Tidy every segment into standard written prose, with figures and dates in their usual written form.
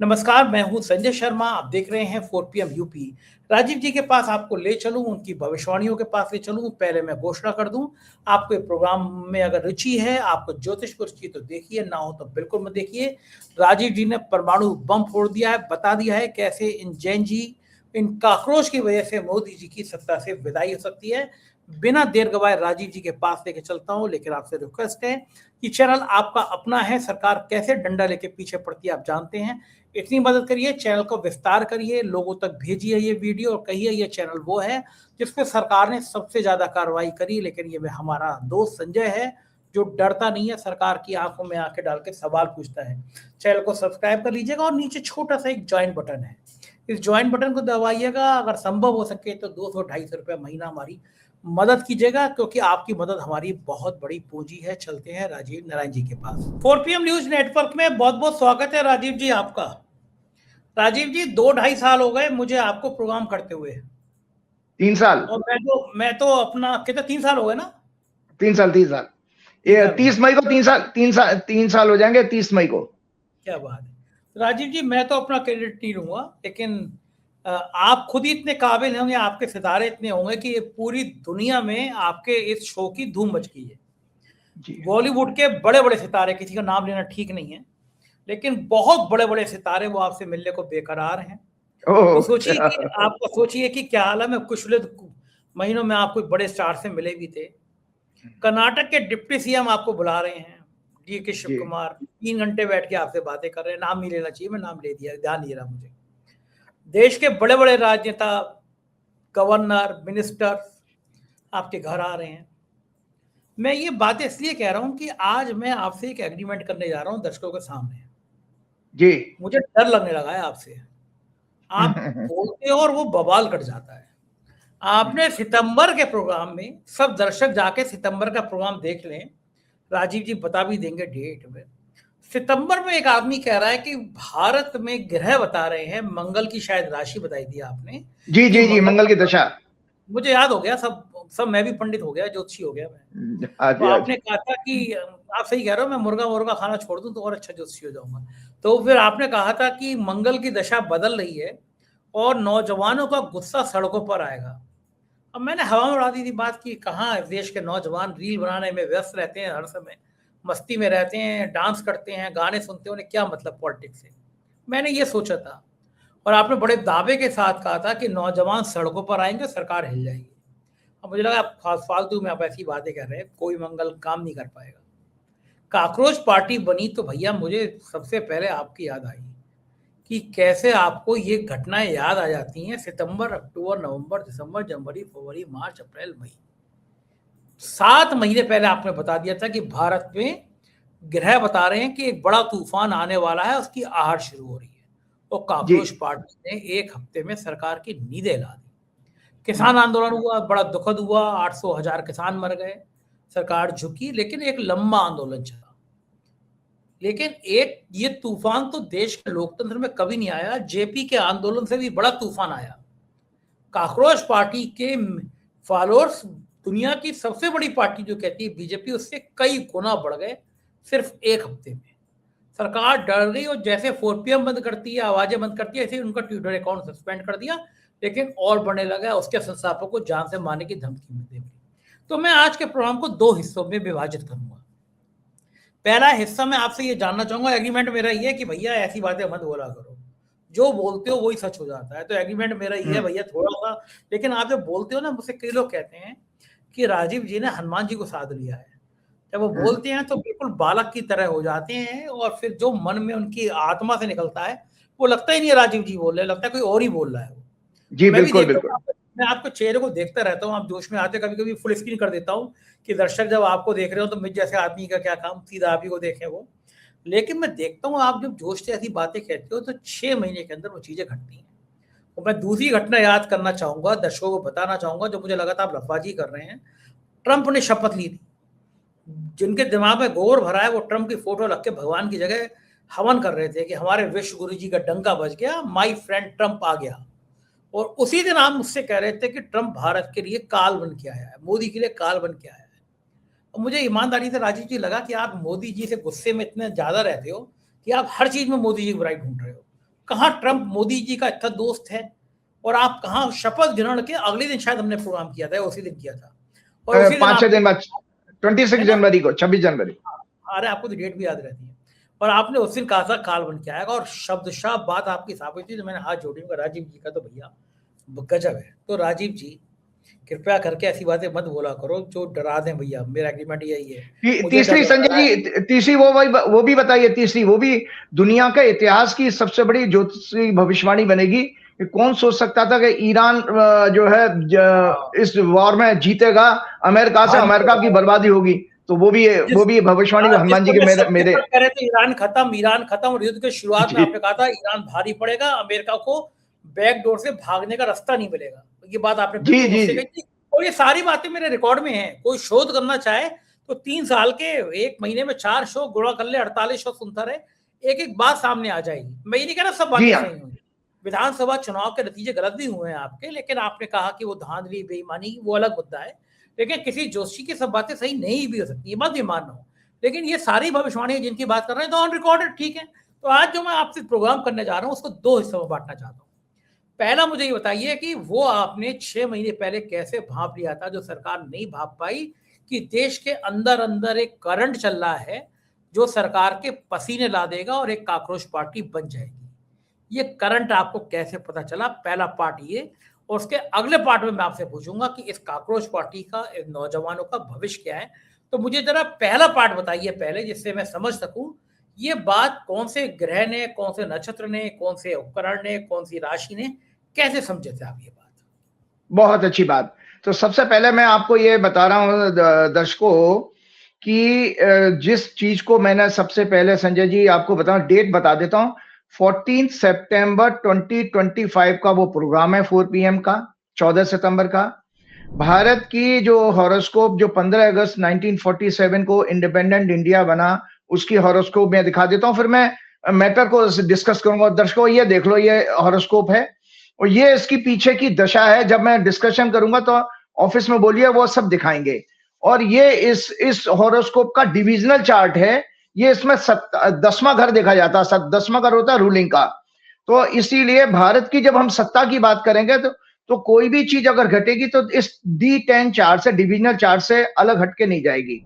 नमस्कार, मैं हूं संजय शर्मा। आप देख रहे हैं 4 PM यूपी। राजीव जी के पास आपको ले चलूं, उनकी भविष्यवाणियों के पास ले चलूं। पहले मैं घोषणा कर दूं, आपको ये प्रोग्राम में अगर रुचि है, आपको ज्योतिष पर रुचि तो देखिए, ना हो तो बिल्कुल मत देखिए। राजीव जी ने परमाणु बम फोड़ दिया है, बता दिया है कैसे इन जैन जी, इन काकरोच की वजह से मोदी जी की सत्ता से विदाई हो सकती है। बिना देर गवाए राजीव जी के पास लेके चलता हूं, लेकिन आपसे रिक्वेस्ट है कि चैनल आपका अपना है, सरकार कैसे डंडा लेके पीछे पड़ती है आप जानते हैं। इतनी मदद करिए, चैनल को विस्तार करिए, लोगों तक भेजिए ये वीडियो और कहिए ये चैनल वो है जिसपे सरकार ने सबसे ज्यादा कार्रवाई करी। लेकिन ये हमारा दोस्त संजय है जो डरता नहीं है, सरकार की आंखों में आंखें डाल के सवाल पूछता है। चैनल को सब्सक्राइब कर लीजिएगा और नीचे छोटा सा एक ज्वाइन बटन है, इस ज्वाइन बटन को दबाइएगा। अगर संभव हो सके तो 200-250 रुपये महीना हमारी मदद कीजिएगा, क्योंकि आपकी मदद हमारी बहुत बड़ी पूंजी है। चलते हैं राजीव नारायण जी के पास। 4 PM न्यूज नेटवर्क में बहुत बहुत स्वागत है राजीव जी आपका। राजीव जी, 2-2.5 साल हो गए मुझे आपको प्रोग्राम करते हुए। 3 साल। और मैं तो अपना कितना 3 साल हो गए ना। 3 साल ये 30 मई को 3 साल हो जाएंगे 30 मई को। क्या बात है राजीव जी, मैं तो अपना क्रेडिट नहीं लूंगा, लेकिन आप खुद ही इतने काबिल होंगे, आपके सितारे इतने होंगे कि ये पूरी दुनिया में आपके इस शो की धूम मच गई है। बॉलीवुड के बड़े बड़े सितारे, किसी का नाम लेना ठीक नहीं है, लेकिन बहुत बड़े बड़े सितारे वो आपसे मिलने को बेकरार हैं। तो सोचिए कि क्या हाल है। मैं पिछले महीनों में आपको बड़े स्टार से मिले भी थे। कर्नाटक के डिप्टी CM आपको बुला रहे हैं, DK शिव कुमार, 3 घंटे बैठ के आपसे बातें कर रहे हैं। नाम नहीं लेना चाहिए, मैं नाम ले दिया, ध्यान नहीं रहा मुझे। देश के बड़े बड़े राजनेता, गवर्नर, मिनिस्टर आपके घर आ रहे हैं। मैं ये बातें इसलिए कह रहा हूं कि आज मैं आपसे एक एग्रीमेंट करने जा रहा हूं दर्शकों के सामने जी। मुझे डर लगने लगा है आपसे। आप बोलते हो और वो बवाल कट जाता है। आपने सितंबर के प्रोग्राम में, सब दर्शक जाके सितंबर का प्रोग्राम देख लें, राजीव जी बता भी देंगे डेट में। सितंबर में एक आदमी कह रहा है कि भारत में ग्रह बता रहे हैं, मंगल की शायद राशि बताई थी आपने। जी, मंगल की दशा। मुझे याद हो गया सब मैं भी पंडित हो गया, ज्योतिषी हो गया मैं। तो आपने कहा था कि आप सही कह रहे हो, मैं मुर्गा खाना छोड़ दूं तो और अच्छा ज्योतिषी हो जाऊंगा। तो फिर आपने कहा था कि मंगल की दशा बदल रही है और नौजवानों का गुस्सा सड़कों पर आएगा। अब मैंने हवा में उड़ा दी थी बात की, कहाँ देश के नौजवान रील बनाने में व्यस्त रहते हैं, हर समय मस्ती में रहते हैं, डांस करते हैं, गाने सुनते हैं, उन्हें क्या मतलब पॉलिटिक्स से। मैंने ये सोचा था, और आपने बड़े दावे के साथ कहा था कि नौजवान सड़कों पर आएंगे, सरकार हिल जाएगी। अब मुझे लगा आप फालतू में आप ऐसी बातें कर रहे हैं, कोई मंगल काम नहीं कर पाएगा। काकरोच पार्टी बनी तो भैया मुझे सबसे पहले आपकी याद आई कि कैसे आपको ये घटनाएं याद आ जाती हैं। सितंबर, अक्टूबर, नवंबर, दिसंबर, जनवरी, फरवरी, मार्च, अप्रैल, मई, 7 महीने पहले आपने बता दिया था कि भारत में ग्रह बता रहे हैं कि एक बड़ा तूफान आने वाला है, उसकी आहट शुरू हो रही है। और काकरोच पार्टी ने 1 हफ्ते में सरकार की नींदें ला दी। किसान आंदोलन हुआ, बड़ा दुखद हुआ, 800,000 किसान मर गए, सरकार झुकी, लेकिन एक लंबा आंदोलन चला। लेकिन एक ये तूफान तो देश के लोकतंत्र में कभी नहीं आया। जेपी के आंदोलन से भी बड़ा तूफान आया। काकरोच पार्टी के फॉलोअर्स दुनिया की सबसे बड़ी पार्टी जो कहती है बीजेपी, उससे कई गुना बढ़ गए सिर्फ 1 हफ्ते में। सरकार डर गई और जैसे 4 PM बंद करती है, आवाजें बंद करती है, ऐसे उनका ट्विटर अकाउंट सस्पेंड कर दिया। लेकिन और बढ़ने लगा, उसके संस्थापकों को जान से मारने की धमकी मिलती है। तो मैं आज के प्रोग्राम को 2 हिस्सों में विभाजित करूंगा। पहला हिस्सा मैं आपसे ये जानना चाहूंगा, एग्रीमेंट मेरा ये है कि भैया ऐसी बातें मत बोला करो, जो बोलते हो वही सच हो जाता है। तो एग्रीमेंट मेरा ये है भैया, थोड़ा सा। लेकिन आप जब बोलते हो ना, मुझसे कई लोग कहते हैं कि राजीव जी ने हनुमान जी को साध लिया है। जब वो बोलते हैं तो बिल्कुल बालक की तरह हो जाते हैं, और फिर जो मन में उनकी आत्मा से निकलता है वो लगता ही नहीं है राजीव जी बोल रहे, लगता है कोई और ही बोल रहा है वो। जी, मैं बिल्कुल बिल्कुल। मैं आपको चेहरे को देखता रहता हूँ, आप जोश में आते, कभी कभी फुल स्क्रीन कर देता हूँ कि दर्शक जब आपको देख रहे हो तो मुझ जैसे आदमी का क्या काम, सीधा आप ही को देखें वो। लेकिन मैं देखता हूँ आप जब जोश से ऐसी बातें कहते हो तो 6 महीने के अंदर वो चीजें घटती हैं। और मैं दूसरी घटना याद करना चाहूंगा, दर्शकों को बताना चाहूंगा, जो मुझे लगा था आप लफाजी कर रहे हैं। ट्रंप ने शपथ ली थी, जिनके दिमाग में गोबर भरा है वो ट्रंप की फोटो रख के भगवान की जगह हवन कर रहे थे कि हमारे विश्व गुरु जी का डंका बज गया, माई फ्रेंड ट्रंप आ गया। और उसी दिन आप मुझसे कह रहे थे कि ट्रंप भारत के लिए काल बन के आया है, मोदी के लिए काल बन के आया है। और मुझे ईमानदारी से राजीव जी लगा कि आप मोदी जी से गुस्से में इतने ज्यादा रहते हो कि आप हर चीज में मोदी जी की बुराई ढूंढ रहे हो। कहाँ ट्रंप मोदी जी का इतना दोस्त है, और आप कहाँ शपथ ग्रहण के अगले दिन शायद हमने प्रोग्राम किया था, उसी दिन किया था, और उसी दिन 5-6 दिन बाद 26 जनवरी को, 26 जनवरी। अरे आपको तो डेट भी याद रहती है। और आपने उस दिन कहा था काल बन के आएगा, और शब्दशः बात आपकी साबित थी। तो मैंने हाथ जोड़ी, राजीव जी का तो भैया गजब है। तो राजीव जी कृपया करके ऐसी बातें मत बोला करो जो डरा दें भैया, मेरा एग्रीमेंट यही है। तीसरी संजय जी, तीसरी वो भी बताइए, तीसरी वो भी दुनिया के इतिहास की सबसे बड़ी ज्योतिषी भविष्यवाणी बनेगी। कौन सोच सकता था कि ईरान जो है इस वॉर में जीतेगा अमेरिका से, अमेरिका की बर्बादी होगी। तो वो भी भविष्यवाणी हनुमान जी के मेरे कह रहे थे ईरान खत्म, और युद्ध के शुरुआत में आपने कहा था ईरान भारी पड़ेगा, अमेरिका को बैक डोर से भागने का रास्ता नहीं मिलेगा। ये बात आपने जी। और ये सारी बातें मेरे रिकॉर्ड में हैं। कोई शोध करना चाहे तो 3 साल के 1 महीने में 4 शो गुणा कर ले, 48 शो सुनता रहे, एक एक बात सामने आ जाएगी। मैं ये नहीं कह रहा सब बातें सही हुई, विधानसभा चुनाव के नतीजे गलत भी हुए हैं आपके, लेकिन आपने कहा कि वो धांधली बेईमानी वो अलग मुद्दा है। लेकिन किसी जोशी की सब बातें सही नहीं भी हो सकती, ये बात भी मान रहा हूँ। लेकिन ये सारी भविष्यवाणी जिनकी बात कर रहे हैं तो ऑन रिकॉर्डेड, ठीक है। तो आज जो मैं आपसे प्रोग्राम करने जा रहा हूँ उसको 2 हिस्सों में बांटना चाहता हूँ। पहला मुझे ये बताइए कि वो आपने 6 महीने पहले कैसे भाप लिया था जो सरकार नहीं भाप पाई, कि देश के अंदर अंदर एक करंट चल रहा है जो सरकार के पसीने ला देगा और एक काकरोच पार्टी बन जाएगी। ये करंट आपको कैसे पता चला? पहला पार्ट ये, और उसके अगले पार्ट में मैं आपसे पूछूंगा कि इस काकरोच पार्टी का, इस नौजवानों का भविष्य क्या है। तो मुझे जरा पहला पार्ट बताइए पहले, जिससे मैं समझ सकूं ये बात कौन से ग्रह ने, कौन से नक्षत्र ने, कौन से उपकरण ने, कौन सी राशि ने, कैसे समझे थे आप ये बात? बहुत अच्छी बात। तो सबसे पहले मैं आपको ये बता रहा हूं दर्शकों कि जिस चीज को मैंने सबसे पहले संजय जी आपको बताऊं, डेट बता देता हूं। 14 सितंबर 2025 का वो प्रोग्राम है 4 PM का, 14 सितंबर का। भारत की जो हॉरोस्कोप जो 15 अगस्त 1947 को इंडिपेंडेंट इंडिया बना, उसकी हॉरोस्कोप मैं दिखा देता हूं, फिर मैं मैटर को डिस्कस करूंगा। दर्शकों ये देख लो, ये हॉरोस्कोप है और ये इसकी पीछे की दशा है। जब मैं डिस्कशन करूंगा तो ऑफिस में बोलिए, वो सब दिखाएंगे। और ये इस हॉरोस्कोप का डिविजनल चार्ट है। ये इसमें 10वां घर देखा जाता है, 10वां घर होता है रूलिंग का। तो इसीलिए भारत की जब हम सत्ता की बात करेंगे तो कोई भी चीज अगर घटेगी तो इस D10 चार्ट से, डिविजनल चार्ट से अलग हटके नहीं जाएगी।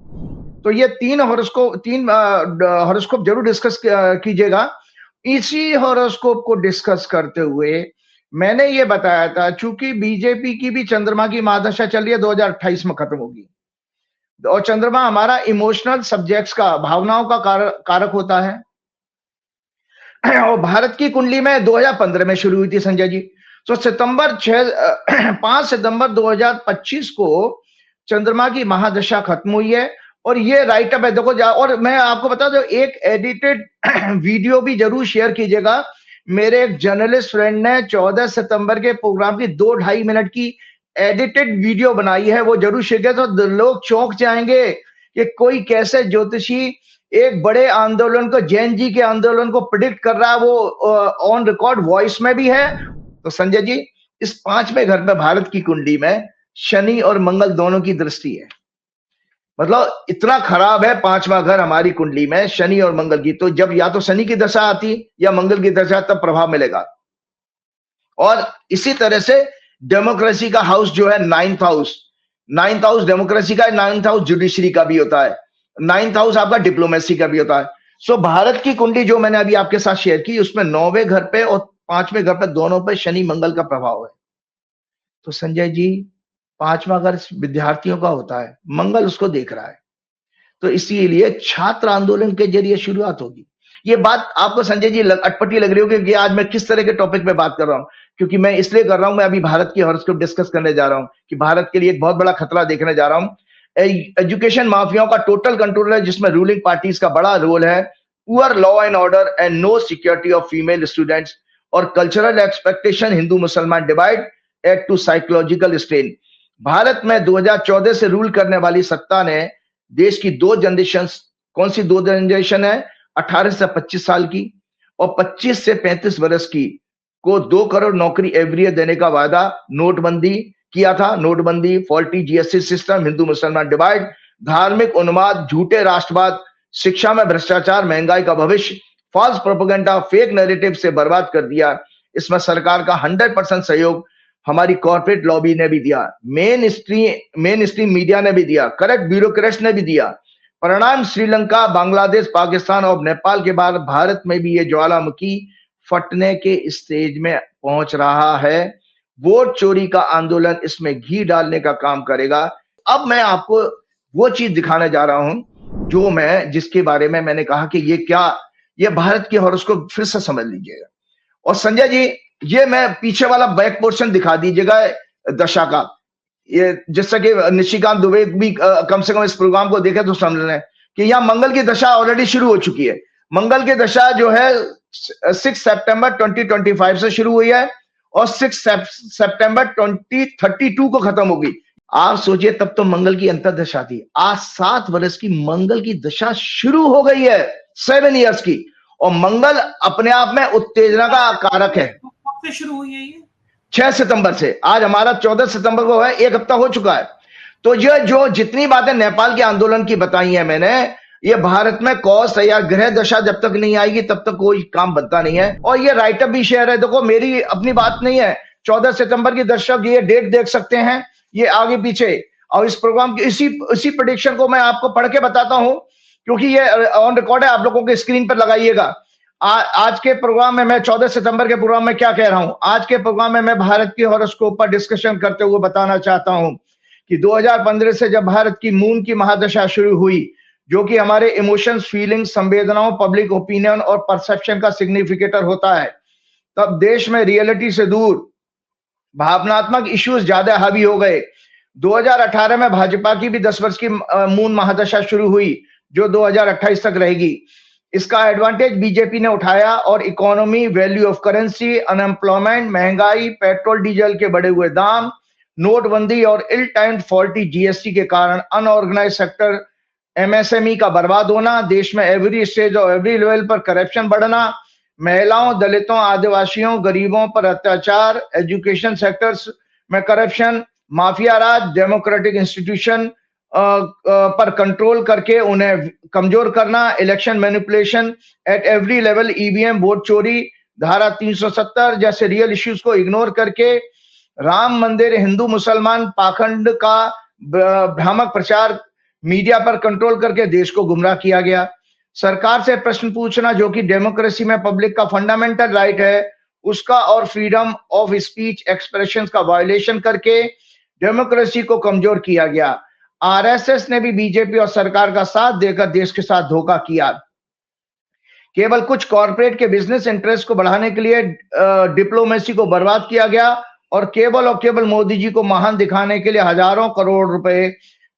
तो ये 3 हॉरोस्कोप जरूर डिस्कस कीजिएगा। इसी हॉरोस्कोप को डिस्कस करते हुए मैंने ये बताया था, चूंकि बीजेपी की भी चंद्रमा की महादशा चल रही है, 2028 में खत्म होगी। और चंद्रमा हमारा इमोशनल सब्जेक्ट्स का, भावनाओं का कारक होता है। और भारत की कुंडली में 2015 में शुरू हुई थी संजय जी। तो 5 सितंबर 2025 को चंद्रमा की महादशा खत्म हुई है। और ये राइट अप है, देखो। और मैं आपको बता दूं, एक एडिटेड वीडियो भी जरूर शेयर कीजिएगा। मेरे एक जर्नलिस्ट फ्रेंड ने 14 सितंबर के प्रोग्राम की 2-2.5 मिनट की एडिटेड वीडियो बनाई है, वो जरूर शेयर किया। तो लोग चौंक जाएंगे कि कोई कैसे ज्योतिषी एक बड़े आंदोलन को, जैन जी के आंदोलन को प्रिडिक्ट कर रहा है। वो ऑन रिकॉर्ड वॉइस में भी है। तो संजय जी, इस 5वें घर में भारत की कुंडली में शनि और मंगल दोनों की दृष्टि है। मतलब इतना खराब है 5वां घर हमारी कुंडली में शनि और मंगल की। तो जब या तो शनि की दशा आती या मंगल की दशा, तब प्रभाव मिलेगा। और इसी तरह से डेमोक्रेसी का हाउस जो है 9th हाउस डेमोक्रेसी का, 9th हाउस जुडिशरी का भी होता है, 9th हाउस आपका डिप्लोमेसी का भी होता है। सो भारत की कुंडली जो मैंने अभी आपके साथ शेयर की, उसमें 9वें घर पे और 5वें घर पे, दोनों पे शनि मंगल का प्रभाव है। तो संजय जी, 5वां घर विद्यार्थियों का होता है, मंगल उसको देख रहा है। तो इसीलिए छात्र आंदोलन के जरिए शुरुआत होगी। ये बात आपको संजय जी अटपटी लग रही होगी कि आज मैं किस तरह के टॉपिक पे बात कर रहा हूं, क्योंकि मैं इसलिए कर रहा हूं, मैं अभी भारत की हॉरोस्कोप डिस्कस करने जा रहा हूं कि भारत के लिए एक बहुत बड़ा खतरा देखने जा रहा हूं। एजुकेशन माफियाओं का टोटल कंट्रोल है, जिसमें रूलिंग पार्टीज का बड़ा रोल है। Poor law and order and no security of female students, और कल्चरल एक्सपेक्टेशन, हिंदू मुसलमान divided to psychological strain. Bharat में 2014 से रूल करने वाली सत्ता ने देश की 2 जनरेशन, कौन सी 2 जनरेशन है? 18 से 25 साल की और 25 से 35 वर्ष की को 2 करोड़ नौकरी एवरी ईयर देने का वादा नोटबंदी किया था। नोटबंदी, फॉल्टी GST सिस्टम, हिंदू मुसलमान डिवाइड, धार्मिक उन्माद, झूठे राष्ट्रवाद, शिक्षा में भ्रष्टाचार, महंगाई का भविष्य, फॉल्स प्रोपेगेंडा, फेक नैरेटिव से बर्बाद कर दिया। इसमें सरकार का 100% सहयोग हमारी कॉर्पोरेट लॉबी ने भी दिया, मेन स्ट्रीम मीडिया ने भी दिया, करेक्ट ब्यूरोक्रेट्स ने भी दिया। परिणाम श्रीलंका, बांग्लादेश, पाकिस्तान और नेपाल के बाद भारत में भी ये ज्वालामुखी फटने के स्टेज में पहुंच रहा है। वोट चोरी का आंदोलन इसमें घी डालने का काम करेगा। अब मैं आपको वो चीज दिखाने जा रहा हूं जो जिसके बारे में मैंने कहा कि ये भारत की हॉरोस्कोप फिर से समझ लीजिएगा। और संजय जी, ये मैं पीछे वाला बैक पोर्शन दिखा दीजिएगा दशा का, ये जिससे कि निशिकांत दुबे भी कम से कम इस प्रोग्राम को देखे तो समझ लें कि यहाँ मंगल की दशा ऑलरेडी शुरू हो चुकी है। मंगल की दशा जो है 6 सितंबर 2025 से शुरू हुई है और 6 सितंबर 2032 को खत्म होगी। आप सोचिए, तब तो मंगल की अंतर्दशा थी। आज 7 वर्ष की मंगल की दशा शुरू हो गई है, 7 इयर्स की। और मंगल अपने आप में उत्तेजना का कारक है। कब से शुरू हुई है ये? 6 सितंबर से। आज हमारा 14 सितंबर को है, 1 हफ्ता हो चुका है। तो ये जो जितनी बातें नेपाल के आंदोलन की बताई है मैंने, ये भारत में कौस है या ग्रह दशा जब तक नहीं आएगी तब तक कोई काम बनता नहीं है। और ये राइटअप भी शेयर है, देखो मेरी अपनी बात नहीं है। 14 सितंबर की दर्शक ये डेट देख सकते हैं, ये आगे पीछे। और इस प्रोग्राम की इसी प्रेडिक्शन को मैं आपको पढ़ के बताता हूं, क्योंकि ये ऑन रिकॉर्ड है, आप लोगों के स्क्रीन पर लगाइएगा। आज के प्रोग्राम में मैं 14 सितंबर के प्रोग्राम में क्या कह रहा हूं। आज के प्रोग्राम में मैं भारत की हॉरोस्कोप पर डिस्कशन करते हुए बताना चाहता हूं कि 2015 से जब भारत की मून की महादशा शुरू हुई, जो कि हमारे इमोशंस, फीलिंग्स, संवेदनाओं, पब्लिक ओपिनियन और परसेप्शन का सिग्निफिकेटर होता है, तब देश में रियलिटी से दूर भावनात्मक इश्यूज ज्यादा हावी हो गए। 2018 में भाजपा की भी 10 वर्ष की मून महादशा शुरू हुई, जो 2028 तक रहेगी। इसका एडवांटेज बीजेपी ने उठाया और economy, value of currency, unemployment, महंगाई, पेट्रोल डीजल के बढ़े हुए दाम, नोटबंदी और इल टाइम्ड फॉल्टी जीएसटी के कारण अनऑर्गेनाइज सेक्टर, एमएसएमई का बर्बाद होना, देश में एवरी स्टेज और एवरी लेवल पर करप्शन बढ़ना, महिलाओं, दलितों, आदिवासियों, गरीबों पर अत्याचार, एजुकेशन सेक्टर्स में करप्शन, माफिया राज, डेमोक्रेटिक इंस्टीट्यूशन पर कंट्रोल करके उन्हें कमजोर करना, election manipulation at every level, EVM, vote चोरी, धारा 370 जैसे रियल इश्यूज को इग्नोर करके राम मंदिर, हिंदू मुसलमान पाखंड का भ्रामक प्रचार, मीडिया पर कंट्रोल करके देश को गुमराह किया गया। सरकार से प्रश्न पूछना, जो कि डेमोक्रेसी में पब्लिक का फंडामेंटल राइट है, उसका और फ्रीडम ऑफ स्पीच एक्सप्रेशन का वायलेशन करके डेमोक्रेसी को कमजोर किया गया। आरएसएस ने भी बीजेपी और सरकार का साथ देकर देश के साथ धोखा किया। केवल कुछ कॉर्पोरेट के बिजनेस इंटरेस्ट को बढ़ाने के लिए डिप्लोमेसी को बर्बाद किया गया और केवल मोदी जी को महान दिखाने के लिए हजारों करोड़ रुपए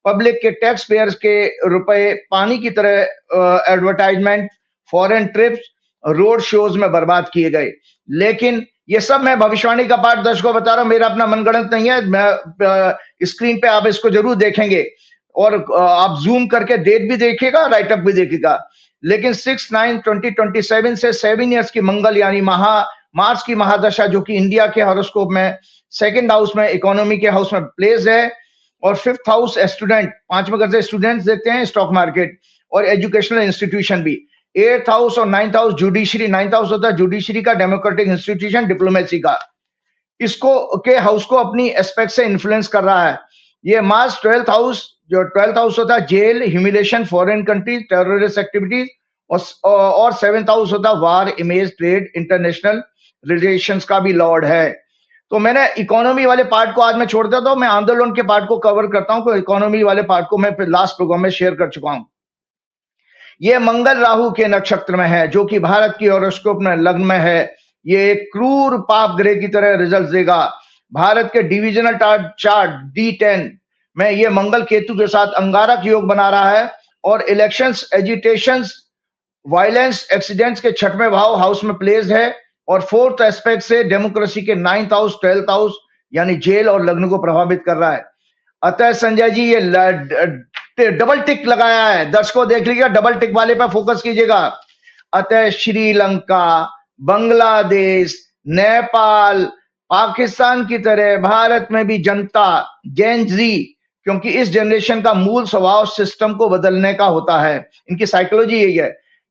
पब्लिक के टैक्स पेयर्स के रुपए पानी की तरह advertisement, foreign trips, road shows में बर्बाद किए गए। लेकिन ये सब मैं भविष्यवाणी का पाठ दर्शकों बता रहा हूं, मेरा अपना मनगढ़ंत नहीं है। मैं स्क्रीन पे आप इसको जरूर देखेंगे और आप जूम करके डेट भी देखिएगा, राइटअप भी देखिएगा। लेकिन 6/9/2027 से 7 इयर्स की मंगल यानी मार्च की महादशा, जो कि इंडिया के हॉरोस्कोप में 2nd हाउस में, इकोनॉमी के हाउस में प्लेस है, और 5th हाउस स्टूडेंट, 5वें घर से स्टूडेंट्स देखते हैं, स्टॉक मार्केट और एजुकेशनल इंस्टीट्यूशन भी। 8th हाउस और 9th house judiciary, 9th house होता है जुडिशरी का, डेमोक्रेटिक इंस्टीट्यूशन, डिप्लोमेसी का, इसको के हाउस को अपनी एस्पेक्ट से इन्फ्लुएंस कर रहा है। ये मार्च 12th हाउस, जो 12th हाउस होता है jail, humiliation, foreign countries, terrorist activities, और 7th हाउस होता है war, image, trade, international relations का भी लॉर्ड है। तो मैंने इकोनॉमी वाले पार्ट को आज मैं छोड़ देता हूं, मैं आंदोलन के पार्ट को कवर करता हूं, तो इकोनॉमी वाले पार्ट को मैं लास्ट प्रोग्राम में शेयर कर चुका हूं। ये मंगल राहु के नक्षत्र में है, जो कि भारत की हॉरोस्कोप में लग्न में है। ये एक क्रूर पाप ग्रह की तरह रिजल्ट देगा। भारत के डिविजनल चार्ट D10 में ये मंगल केतु के साथ अंगारक योग बना रहा है और इलेक्शंस, एजिटेशंस, वायलेंस, एक्सीडेंट्स के 6वें हाउस में प्लेस है और 4th एस्पेक्ट से डेमोक्रेसी के 9th हाउस, 12th हाउस यानी जेल और लग्न को प्रभावित कर रहा है। अतः संजय जी ये डबल टिक लगाया है, दर्शकों देख लीजिएगा, डबल टिक वाले पर फोकस कीजिएगा। अतः श्रीलंका, बांग्लादेश, नेपाल, पाकिस्तान की तरह भारत में भी जनता, जेन जी, क्योंकि इस जनरेशन का मूल स्वभाव सिस्टम को बदलने का होता है, इनकी साइकोलॉजी यही है,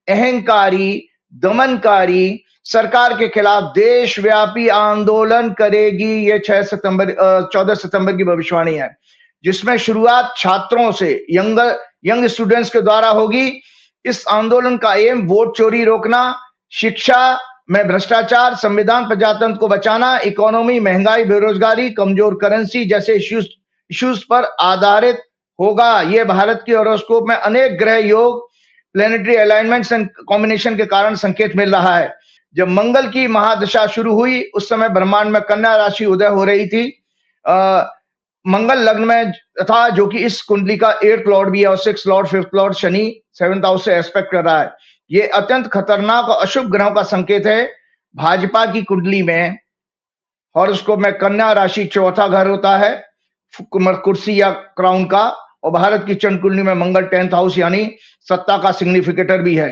अहंकारी, दमनकारी सरकार के खिलाफ देशव्यापी आंदोलन करेगी। ये 14 सितंबर की भविष्यवाणी है, जिसमें शुरुआत छात्रों से, यंग स्टूडेंट्स के द्वारा होगी। इस आंदोलन का एम वोट चोरी रोकना, शिक्षा में भ्रष्टाचार, संविधान प्रजातंत्र को बचाना, इकोनॉमी, महंगाई, बेरोजगारी, कमजोर करेंसी जैसे इश्यूज पर आधारित होगा। ये भारत की हॉरोस्कोप में अनेक ग्रह योग, प्लैनेटरी अलाइनमेंट्स एंड कॉम्बिनेशन के कारण संकेत मिल रहा है। जब मंगल की महादशा शुरू हुई उस समय ब्रह्मांड में कन्या राशि उदय हो रही थी। मंगल लग्न में था, जो कि इस कुंडली का 8th लॉर्ड भी है और 6th Lord, 5th Lord Shani 7th house से एस्पेक्ट कर रहा है। ये अत्यंत खतरनाक और अशुभ ग्रहों का संकेत है। भाजपा की कुंडली में हॉरोस्कोप में कन्या राशि 4था घर होता है, कुर्सी या क्राउन का, और भारत की चंद्र कुंडली में मंगल 10th हाउस यानी सत्ता का सिग्निफिकेटर भी है।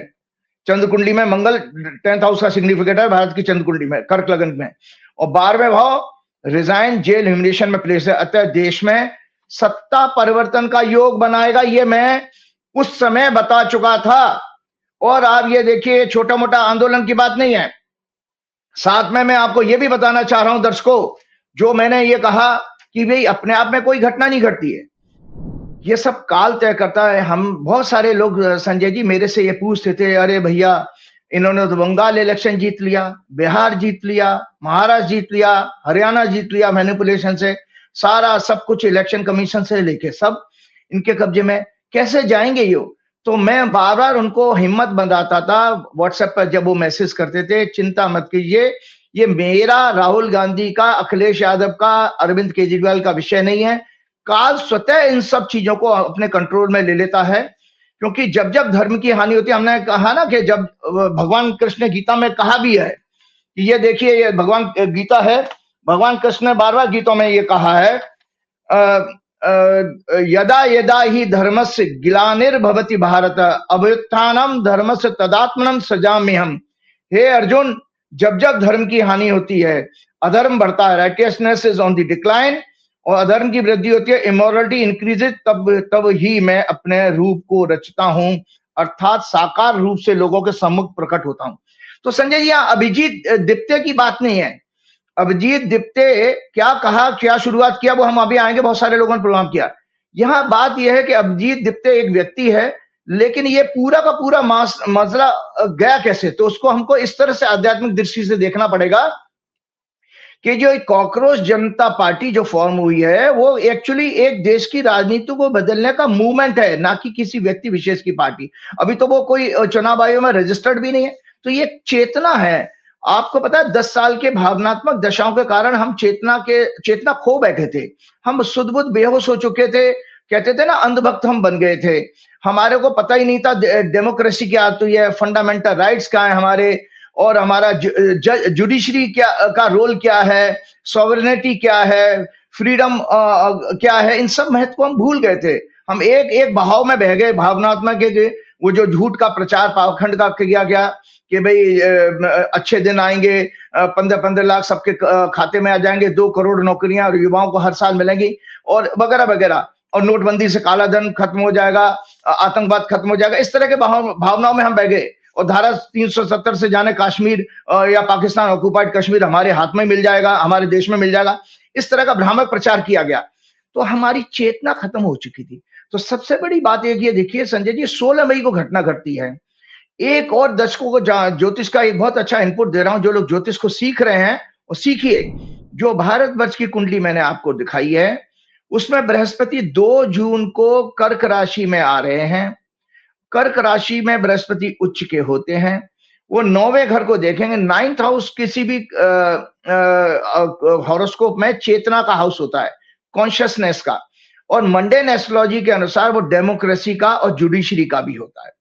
चंद्र कुंडली में मंगल 10th हाउस का सिग्निफिकेटर भारत की चंद्र कुंडली में, कर्क लग्न में, और 12वें भाव रिजाइन, जेल, ह्यूमिलिएशन में प्लेस है। अतः देश में सत्ता परिवर्तन का योग बनाएगा। ये मैं उस समय बता चुका था। और आप ये देखिए, छोटा मोटा आंदोलन की बात नहीं है। साथ में मैं आपको ये भी बताना चाह रहा हूं दर्शकों, जो मैंने ये कहा कि भाई अपने आप में कोई घटना नहीं घटती है, ये सब काल तय करता है। हम बहुत सारे लोग संजय जी मेरे से ये पूछते थे, अरे भैया इन्होंने तो बंगाल इलेक्शन जीत लिया, बिहार जीत लिया, महाराष्ट्र जीत लिया, हरियाणा जीत लिया मैनिपुलेशन से, सारा सब कुछ इलेक्शन कमीशन से लेके सब इनके कब्जे में, कैसे जाएंगे ये? तो मैं बार बार उनको हिम्मत बंधाता था व्हाट्सएप पर जब वो मैसेज करते थे, चिंता मत कीजिए, ये मेरा, राहुल गांधी का, अखिलेश यादव का, अरविंद केजरीवाल का विषय नहीं है। काल स्वतः इन सब चीजों को अपने कंट्रोल में ले लेता है। क्योंकि जब जब धर्म की हानि होती है, हमने कहा ना कि जब भगवान कृष्ण ने गीता में कहा भी है कि ये देखिए, ये भगवान गीता है, भगवान कृष्ण ने बार बार गीतों में ये कहा है, यदा यदा ही धर्मस्य ग्लानिर्भवति भारत अभ्युत्थानम धर्मस्य तदात्मनम सजाम्यहम्। हे अर्जुन, जब जब धर्म की हानि होती है, अधर्म बढ़ता है, righteousness is on the decline, और अधर्म की वृद्धि होती है, इमोरलिटी इंक्रीजेज, तब ही मैं अपने रूप को रचता हूं, अर्थात साकार रूप से लोगों के सम्मुख प्रकट होता हूं। तो संजय जी, यहाँ अभिजीत दिप्ते की बात नहीं है। अभिजीत दिप्ते क्या कहा, क्या शुरुआत किया, वो हम अभी आएंगे। बहुत सारे लोगों ने प्रोग्राम किया। यहाँ बात यह है कि अभिजीत दिप्ते एक व्यक्ति है, लेकिन ये पूरा का पूरा मसला गया कैसे, तो उसको हमको इस तरह से आध्यात्मिक दृष्टि से देखना पड़ेगा कि जो एक कॉकरोच जनता पार्टी जो फॉर्म हुई है, वो एक्चुअली एक देश की राजनीति को बदलने का मूवमेंट है, ना कि किसी व्यक्ति विशेष की पार्टी। अभी तो वो कोई चुनाव आयोग में रजिस्टर्ड भी नहीं है। तो ये चेतना है। आपको पता है 10 साल के भावनात्मक दशाओं के कारण हम चेतना खो बैठे थे। हम सुध बुध बेहोश हो चुके थे, कहते थे ना, अंधभक्त हम बन गए थे। हमारे को पता ही नहीं था डेमोक्रेसी क्या आती है, फंडामेंटल राइट्स क्या है हमारे, और हमारा जुडिशरी क्या का रोल क्या है, सॉवरेनिटी क्या है, फ्रीडम क्या है, इन सब महत्व को हम भूल गए थे। हम एक बहाव में बह गए, भावनात्मक के वो जो झूठ का प्रचार पाखंड का किया गया कि भाई अच्छे दिन आएंगे, 15-15 लाख सबके खाते में आ जाएंगे, 2 करोड़ नौकरियां और युवाओं को हर साल मिलेंगी, और वगैरह वगैरह, और नोटबंदी से काला धन खत्म हो जाएगा, आतंकवाद खत्म हो जाएगा। इस तरह के भावनाओं में हम बह गए, और धारा 370 से जाने कश्मीर या पाकिस्तान ऑक्युपाइड कश्मीर हमारे हाथ में मिल जाएगा, हमारे देश में मिल जाएगा, इस तरह का भ्रामक प्रचार किया गया। तो हमारी चेतना खत्म हो चुकी थी। तो सबसे बड़ी बात एक ये देखिए संजय जी, 16 मई को घटना घटती है। एक और दर्शकों को ज्योतिष का एक बहुत अच्छा इनपुट दे रहा हूं, जो लोग ज्योतिष को सीख रहे हैं वो सीखिए। जो भारतवर्ष की कुंडली मैंने आपको दिखाई है, उसमें बृहस्पति 2 जून को कर्क राशि में आ रहे हैं। कर्क राशि में बृहस्पति उच्च के होते हैं। वो 9वें घर को देखेंगे। 9th हाउस किसी भी हॉरोस्कोप में चेतना का हाउस होता है, कॉन्शियसनेस का, और मंडेन एस्ट्रोलॉजी के अनुसार वो डेमोक्रेसी का और जुडिशरी का भी होता है।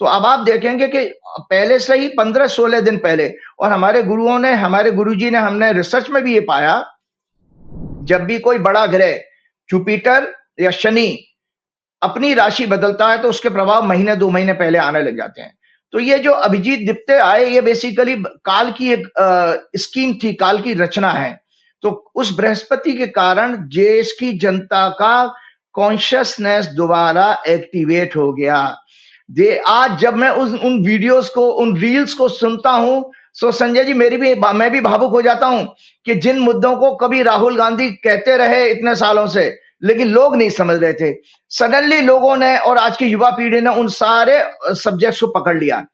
तो अब आप देखेंगे कि पहले से ही 15-16 दिन पहले, और हमारे गुरुओं ने, हमारे गुरुजी ने, हमने रिसर्च में भी ये पाया, जब भी कोई बड़ा ग्रह जुपिटर या शनि अपनी राशि बदलता है तो उसके प्रभाव महीने 2 महीने पहले आने लग जाते हैं। तो ये जो अभिजीत दिप्ते आए, ये बेसिकली काल की एक स्कीम थी, काल की रचना है। तो उस बृहस्पति के कारण देश की जनता का कॉन्शियसनेस दोबारा एक्टिवेट हो गया। आज जब मैं उन वीडियोस को, उन रील्स को सुनता हूं, तो संजय जी मैं भी भावुक हो जाता हूं कि जिन मुद्दों को कभी राहुल गांधी कहते रहे इतने सालों से, लेकिन लोग नहीं समझ रहे थे, सडनली लोगों ने और आज की युवा पीढ़ी ने उन सारे सब्जेक्ट्स को पकड़ लिया।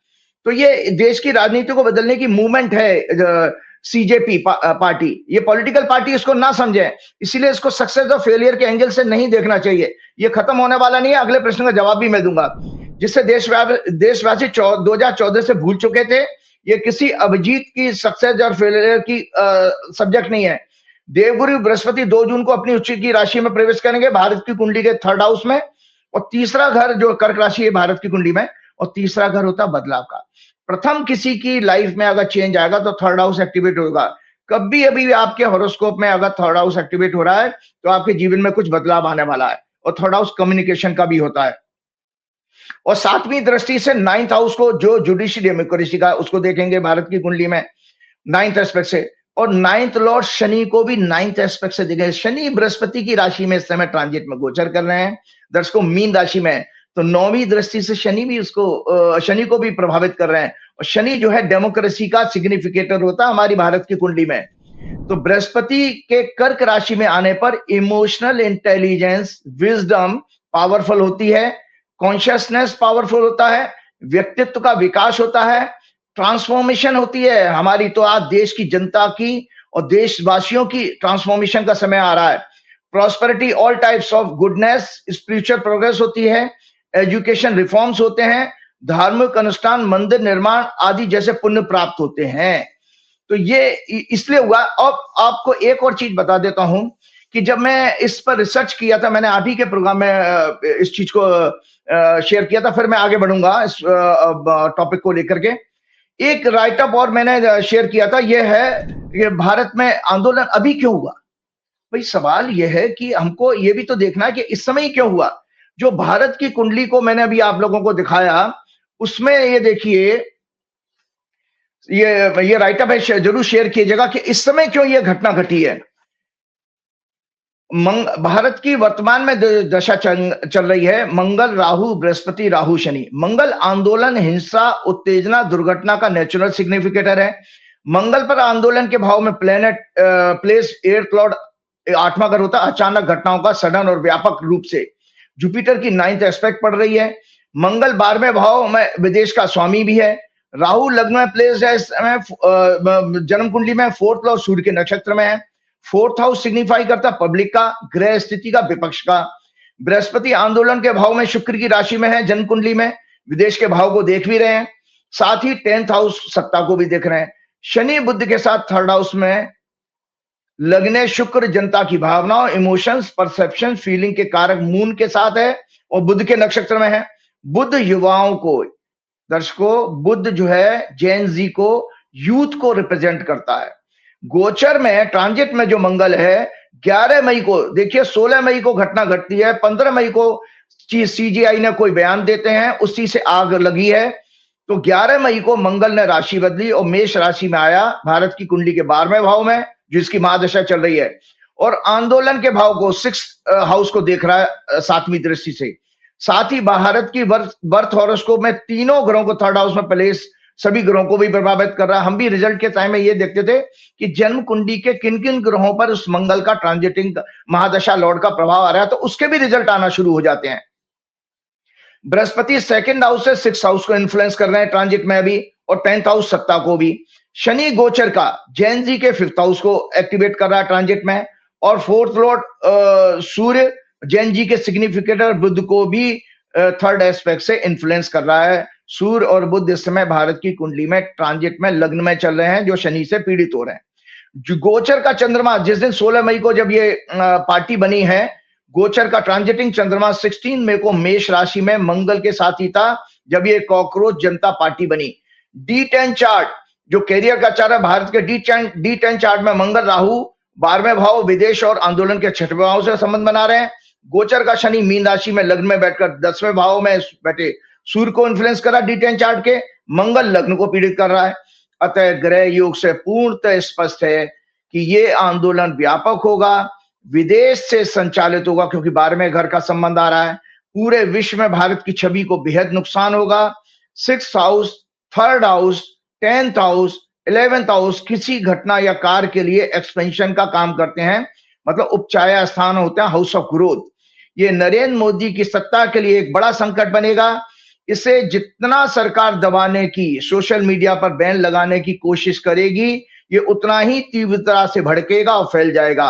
तो ये देश की राजनीति को बदलने की मूवमेंट है सीजेपी पार्टी। ये पॉलिटिकल पार्टी इसको ना समझे, इसलिए इसको सक्सेस और फेलियर के एंगल से नहीं देखना चाहिए। ये खत्म होने वाला नहीं है। अगले प्रश्न का जवाब भी मैं दूंगा, जिससे देशवासी 2014 से भूल चुके थे। ये किसी अभिजीत की सक्सेस और फेलियर की सब्जेक्ट नहीं है। देवगुरु बृहस्पति 2 जून को अपनी उच्च की राशि में प्रवेश करेंगे, भारत की कुंडली के 3rd हाउस में, और तीसरा घर जो कर्क राशि है भारत की कुंडली में, और तीसरा घर होता है बदलाव का। प्रथम किसी की लाइफ में अगर चेंज आएगा तो 3rd हाउस एक्टिवेट होगा। कभी अभी आपके हॉरोस्कोप में अगर 3rd हाउस एक्टिवेट हो रहा है तो आपके जीवन में कुछ बदलाव आने वाला है, और 3rd हाउस कम्युनिकेशन का भी होता है। और 7वीं दृष्टि से 9th हाउस को, जो जुडिशियरी डेमोक्रेसी का, उसको देखेंगे भारत की कुंडली में 9th एस्पेक्ट से, और 9th लॉर्ड शनि को भी 9th एस्पेक्ट से देखेंगे। शनि बृहस्पति की राशि में इस समय ट्रांजिट में गोचर कर रहे हैं, दर्शकों मीन राशि में, तो 9वीं दृष्टि से शनि को भी प्रभावित कर रहे हैं। और शनि जो है डेमोक्रेसी का सिग्निफिकेटर होता है हमारी भारत की कुंडली में। तो बृहस्पति के कर्क राशि में आने पर इमोशनल इंटेलिजेंस, विजडम पावरफुल होती है, कॉन्शियसनेस पावरफुल होता है, व्यक्तित्व का विकास होता है, ट्रांसफॉर्मेशन होती है हमारी। तो आज देश की जनता की और देशवासियों की ट्रांसफॉर्मेशन का समय आ रहा है। Prosperity, all types of goodness, spiritual progress होती है, एजुकेशन रिफॉर्म्स होते हैं, धार्मिक अनुष्ठान, मंदिर निर्माण आदि जैसे पुण्य प्राप्त होते हैं। तो ये इसलिए हुआ। अब आपको एक और चीज बता देता हूं कि जब मैं इस पर रिसर्च किया था, मैंने आप ही के प्रोग्राम में इस चीज को शेयर किया था, फिर मैं आगे बढ़ूंगा इस टॉपिक को लेकर के। एक राइटअप और मैंने शेयर किया था, ये भारत में आंदोलन अभी क्यों हुआ। भाई सवाल यह है कि हमको ये भी तो देखना है कि इस समय क्यों हुआ। जो भारत की कुंडली को मैंने अभी आप लोगों को दिखाया, उसमें ये देखिए, ये राइटअप है, जरूर शेयर कीजिएगा कि इस समय क्यों ये घटना घटी है। भारत की वर्तमान में दशा चल रही है मंगल राहु बृहस्पति राहु शनि। मंगल आंदोलन, हिंसा, उत्तेजना, दुर्घटना का नेचुरल सिग्निफिकेटर है। मंगल पर आंदोलन के भाव में प्लेनेट प्लेस 8th लॉर्ड 8वां घर होता है, अचानक घटनाओं का सडन और व्यापक रूप से। जुपिटर की 9th एस्पेक्ट पड़ रही है। मंगल 12वें भाव में विदेश का स्वामी भी है। राहु लग्न में प्लेस है जन्म कुंडली में 4th लॉर्ड सूर्य के नक्षत्र में है। 4th हाउस सिग्निफाई करता पब्लिक का, ग्रह स्थिति का, विपक्ष का। बृहस्पति आंदोलन के भाव में शुक्र की राशि में है जन्म कुंडली में, विदेश के भाव को देख भी रहे हैं, साथ ही 10th हाउस सत्ता को भी देख रहे हैं। शनि बुध के साथ 3rd हाउस में लगने शुक्र जनता की भावनाओं, इमोशंस, परसेप्शन, फीलिंग के कारक मून के साथ है और बुध के नक्षत्र में है। बुध युवाओं को, दर्शकों, बुध जो है जेन जी को, यूथ को रिप्रेजेंट करता है। गोचर में ट्रांजिट में जो मंगल है 11 मई को, देखिए 16 मई को घटना घटती है, 15 मई को सीजीआई ने कोई बयान देते हैं, उसी से आग लगी है। तो 11 मई को मंगल ने राशि बदली और मेष राशि में आया भारत की कुंडली के 12वें भाव में, जिसकी महादशा चल रही है, और आंदोलन के भाव को 6th हाउस को देख रहा है 7वीं दृष्टि से। साथ ही भारत की बर्थ हॉरोस्कोप में तीनों ग्रहों को 3rd हाउस में प्लेस सभी ग्रहों को भी प्रभावित कर रहा है। हम भी रिजल्ट के टाइम में ये देखते थे कि जन्म कुंडली के किन किन ग्रहों पर उस मंगल का ट्रांजिटिंग महादशा लॉर्ड का प्रभाव आ रहा है, तो उसके भी रिजल्ट आना शुरू हो जाते हैं। बृहस्पति 2nd हाउस से 6th हाउस को इन्फ्लुएंस कर रहे हैं ट्रांजिट में अभी, और 10th हाउस सत्ता को भी। शनि गोचर का जैन जी के 5th हाउस को एक्टिवेट कर रहा है ट्रांजिट में, और 4th लॉर्ड सूर्य जैन जी के सिग्निफिकेटर बुध को भी 3rd एस्पेक्ट से इन्फ्लुएंस कर रहा है। सूर्य और बुध इस समय भारत की कुंडली में ट्रांजिट में लग्न में चल रहे हैं, जो शनि से पीड़ित हो रहे हैं। जो गोचर का चंद्रमा, जिस दिन 16 मई को जब ये पार्टी बनी है, गोचर का ट्रांजिटिंग चंद्रमा 16 मई को मेष राशि में मंगल के साथ ही था जब ये कॉकरोच जनता पार्टी बनी। D10 चार्ट, जो कैरियर का चार्ट है भारत के D10 चार्ट में मंगल राहु 12वें भाव विदेश और आंदोलन के 6वें भाव से संबंध बना रहे हैं। गोचर का शनि मीन राशि में लग्न में बैठकर 10वें भाव में बैठे सूर्य को इन्फ्लुएंस कर रहा है। D10 चार्ट के मंगल लग्न को पीड़ित कर रहा है। अतः ग्रह योग से पूर्णतः स्पष्ट है कि ये आंदोलन व्यापक होगा, विदेश से संचालित होगा, क्योंकि 12वें घर का संबंध आ रहा है। पूरे विश्व में भारत की छवि को बेहद नुकसान होगा। 6th house, 3rd house, 10th house, 11th house किसी घटना या कार्य के लिए एक्सपेंशन का काम करते हैं, मतलब उपचाया स्थान होते हैं, हाउस ऑफ ग्रोथ। ये नरेंद्र मोदी की सत्ता के लिए एक बड़ा संकट बनेगा। इसे जितना सरकार दबाने की, सोशल मीडिया पर बैन लगाने की कोशिश करेगी, ये उतना ही तीव्रता से भड़केगा और फैल जाएगा।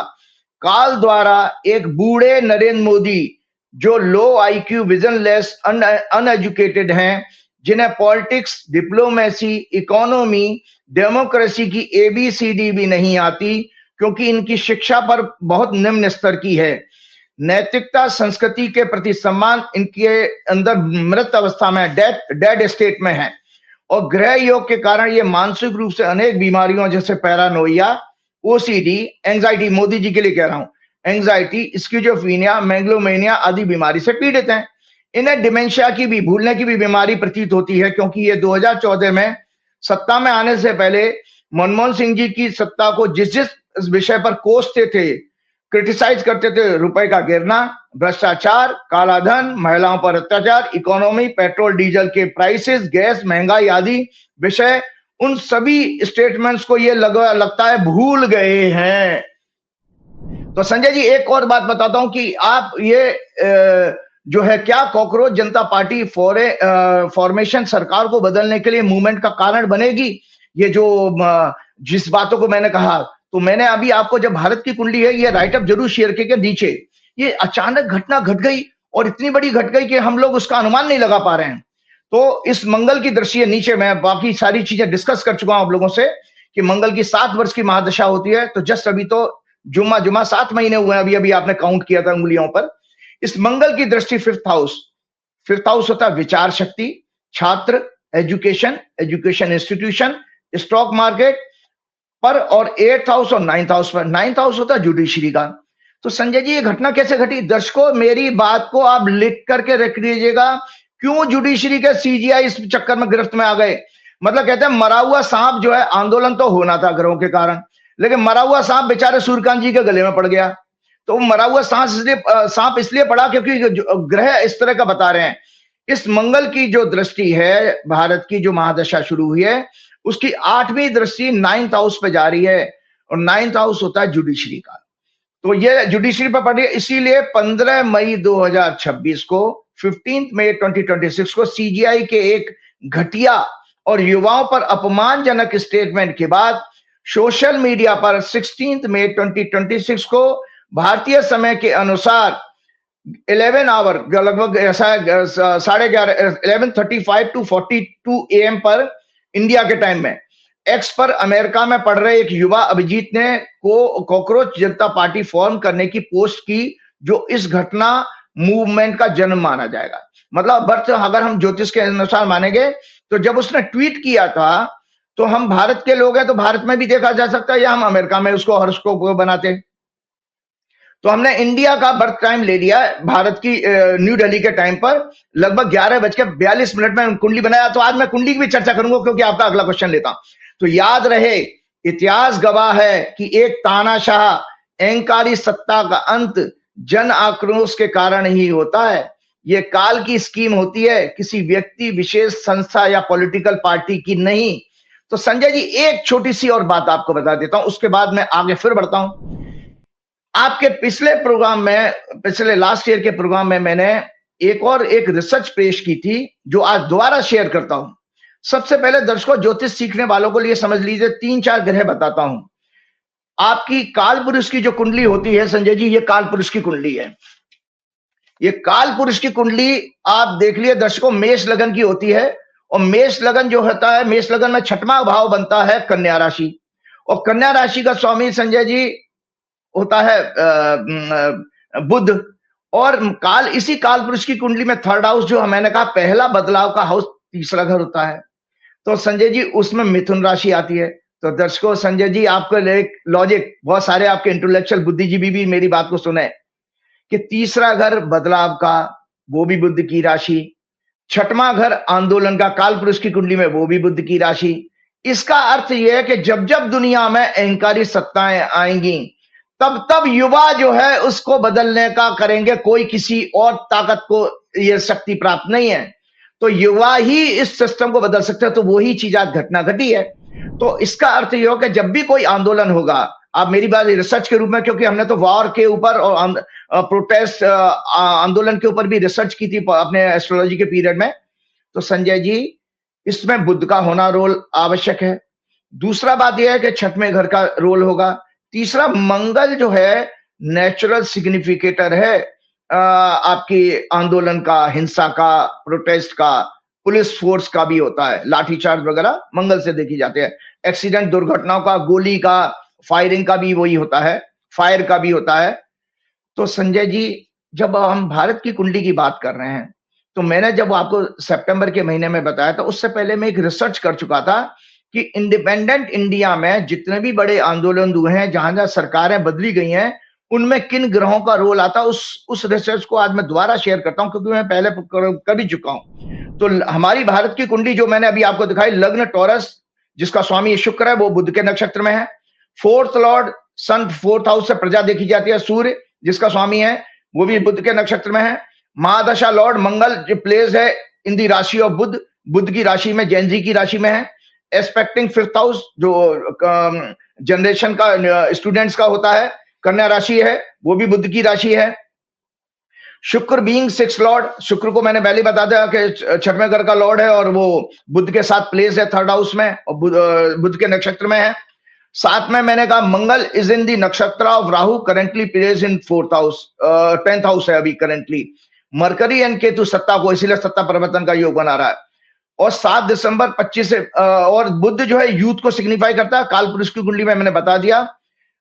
काल द्वारा एक बूढ़े नरेंद्र मोदी जो लो आईक्यू, विजनलेस, अनएजुकेटेड हैं, जिन्हें पॉलिटिक्स, डिप्लोमेसी, इकोनॉमी, डेमोक्रेसी की ABCD भी नहीं आती, क्योंकि इनकी शिक्षा पर बहुत निम्न स्तर की है। नैतिकता, संस्कृति के प्रति सम्मान इनके अंदर मृत अवस्था में, डेड स्टेट में है। और ग्रह योग के कारण ये मानसिक रूप से अनेक बीमारियों जैसे paranoia, OCD, anxiety, Modi ji के लिए कह रहा हूं, एंजाइटी, स्किज़ोफ्रेनिया, मेगलोमेनिया आदि बीमारी से पीड़ित हैं। इन्हें डिमेंशिया की भी, भूलने की भी बीमारी प्रतीत होती है, क्योंकि ये 2014 में सत्ता में आने से पहले मनमोहन सिंह जी की सत्ता को जिस विषय पर कोसते थे, क्रिटिसाइज करते थे, रुपए का गिरना, भ्रष्टाचार, कालाधन, महिलाओं पर अत्याचार, इकोनॉमी, पेट्रोल डीजल के प्राइसेस, गैस, महंगाई आदि विषय, उन सभी स्टेटमेंट्स को ये लगता है भूल गए हैं। तो संजय जी एक और बात बताता हूं कि आप ये जो है क्या कॉकरोच जनता पार्टी फॉर्मेशन सरकार को बदलने के लिए मूवमेंट का कारण बनेगी? ये जो जिस बातों को मैंने कहा, तो मैंने अभी आपको, जब भारत की कुंडली है, ये राइटअप जरूर शेयर के नीचे, ये अचानक घटना घट गई और इतनी बड़ी घट गई कि हम लोग उसका अनुमान नहीं लगा पा रहे हैं। तो इस मंगल की दृष्टि है, नीचे मैं बाकी सारी चीजें डिस्कस कर चुका हूं आप लोगों से कि मंगल की 7 वर्ष की महादशा होती है। तो जस्ट अभी तो जुम्मा 7 महीने हुए हैं, अभी आपने काउंट किया था उंगलियों पर। इस मंगल की दृष्टि 5th हाउस होता है विचार शक्ति, छात्र, एजुकेशन इंस्टीट्यूशन, स्टॉक मार्केट पर, और 8th हाउस और 9th हाउस पर। 9th हाउस होता है जुडिशरी का। तो संजय जी ये घटना कैसे घटी? दर्शकों मेरी बात को आप लिख करके रख लीजिएगा, क्यों जुडिशरी के CGI इस चक्कर में गिरफ्त में आ गए। मतलब कहते हैं मरा हुआ सांप जो है, आंदोलन तो होना था ग्रहों के कारण, लेकिन मरा हुआ सांप बेचारे सूर्यकांत जी के गले में पड़ गया। तो मरा हुआ सांप इसलिए पड़ा क्योंकि ग्रह इस तरह का बता रहे हैं। इस मंगल की जो दृष्टि है, भारत की जो महादशा शुरू हुई है, उसकी 8वीं दृष्टि 9th हाउस पे जा रही है, और 9th हाउस होता है जुडिशरी का। तो ये जुडिशरी पर पड़ रही है, इसीलिए 15 मई 2026 को, 15 मई 2026 को CGI के एक घटिया और युवाओं पर अपमानजनक स्टेटमेंट के बाद सोशल मीडिया पर 16 मई 2026 को भारतीय समय के अनुसार 11 आवर, लगभग ऐसा 11:30 11:35 to 42 AM पर इंडिया के टाइम में, एक्स पर अमेरिका में पढ़ रहे एक युवा अभिजीत ने कॉकरोच जनता पार्टी फॉर्म करने की पोस्ट की, जो इस घटना मूवमेंट का जन्म माना जाएगा। मतलब बर्थ अगर हम ज्योतिष के अनुसार मानेंगे, तो जब उसने ट्वीट किया था, तो हम भारत के लोग हैं, तो भारत में भी देखा जा सकता है, या हम अमेरिका में उसको हॉरोस्कोप बनाते। तो हमने इंडिया का बर्थ टाइम ले लिया, भारत की न्यू दिल्ली के टाइम पर लगभग 11:42 में कुंडली बनाया। तो आज मैं कुंडली की भी चर्चा करूंगा, क्योंकि आपका अगला क्वेश्चन लेता हूं। तो याद रहे, इतिहास गवाह है कि एक तानाशाह अहंकारी सत्ता का अंत जन आक्रोश के कारण ही होता है। यह काल की स्कीम होती है, किसी व्यक्ति विशेष, संस्था या पॉलिटिकल पार्टी की नहीं। तो संजय जी एक छोटी सी और बात आपको बता देता हूं, उसके बाद मैं आगे फिर बढ़ता हूं। आपके पिछले प्रोग्राम में, पिछले लास्ट ईयर के प्रोग्राम में मैंने एक रिसर्च पेश की थी, जो आज दोबारा शेयर करता हूं। सबसे पहले दर्शकों, ज्योतिष सीखने वालों को लिए समझ लीजिए, 3-4 ग्रह बताता हूं। आपकी काल पुरुष की जो कुंडली होती है संजय जी, ये काल पुरुष की कुंडली है। ये काल पुरुष की कुंडली आप देख लिए दर्शकों, मेष लगन की होती है। और मेष लगन जो होता है, मेष लगन में 6वां भाव बनता है कन्या राशि, और कन्या राशि का स्वामी संजय जी होता है बुध। और इसी काल पुरुष की कुंडली में 3rd हाउस, जो मैंने कहा पहला बदलाव का हाउस, तीसरा घर होता है। तो संजय जी उसमें मिथुन राशि आती है। तो दर्शकों संजय जी आपको लॉजिक, बहुत सारे आपके इंटेलेक्चुअल बुद्धिजीवी भी मेरी बात को सुने कि तीसरा घर बदलाव का, वो भी बुध की राशि। 6वां घर आंदोलन का, काल पुरुष की कुंडली में वो भी बुध की राशि। इसका अर्थ यह है कि जब जब दुनिया में अहंकारी सत्ताएं आएंगी, तब तब युवा जो है उसको बदलने का करेंगे, कोई किसी और ताकत को ये शक्ति प्राप्त नहीं है, तो युवा ही इस सिस्टम को बदल सकते हैं। तो वही चीज आज घटना घटी है। तो इसका अर्थ ये हो कि जब भी कोई आंदोलन होगा, आप मेरी बात रिसर्च के रूप में, क्योंकि हमने तो वॉर के ऊपर और प्रोटेस्ट आंदोलन के ऊपर भी रिसर्च की थी अपने एस्ट्रोलॉजी के पीरियड में, तो संजय जी इसमें बुध का होना रोल आवश्यक है। दूसरा बात यह है कि छठवें घर का रोल होगा। तीसरा, मंगल जो है नेचुरल सिग्निफिकेटर है आपकी आंदोलन का, हिंसा का, प्रोटेस्ट का, पुलिस फोर्स का भी होता है, लाठीचार्ज वगैरह मंगल से देखी जाते हैं। एक्सीडेंट, दुर्घटनाओं का, गोली का, फायरिंग का भी वही होता है, फायर का भी होता है। तो संजय जी जब हम भारत की कुंडली की बात कर रहे हैं, तो मैंने जब आपको सितंबर के महीने में बताया था, उससे पहले मैं एक रिसर्च कर चुका था कि इंडिपेंडेंट इंडिया में जितने भी बड़े आंदोलन हुए हैं, जहां जहां सरकारें बदली गई हैं, उनमें किन ग्रहों का रोल आता है। उस रिसर्च को आज मैं दोबारा शेयर करता हूं, क्योंकि मैं पहले कर भी चुका हूं। तो हमारी भारत की कुंडली जो मैंने अभी आपको दिखाई, लग्न टॉरस, जिसका स्वामी शुक्र है, वो बुध के नक्षत्र में है। फोर्थ लॉर्ड सन, फोर्थ हाउस से प्रजा देखी जाती है। सूर्य जिसका स्वामी है, वो भी बुध के नक्षत्र में है। महादशा लॉर्ड मंगल जो प्लेस है इन दी राशि ऑफ बुध, बुध की राशि में, जैन जी की राशि में है। एस्पेक्टिंग फिफ्थ हाउस जो जनरेशन का, स्टूडेंट्स का होता है, कन्या राशि है, वो भी बुध की राशि है। शुक्र बीइंग सिक्स लॉर्ड, शुक्र को मैंने पहले बता दिया कि छठवें घर का लॉर्ड है और वो बुध के साथ प्लेस है थर्ड हाउस में और बुध के नक्षत्र में है। साथ में मैंने कहा मंगल इज इन दी नक्षत्र of Rahu, currently place in fourth house, 10th house है अभी करेंटली। मरकरी एंड केतु सत्ता को, इसीलिए सत्ता परिवर्तन का योग बना रहा है। और 7 दिसंबर 25 से और बुध जो है यूथ को सिग्निफाई करता है। काल पुरुष की कुंडली में मैंने बता दिया।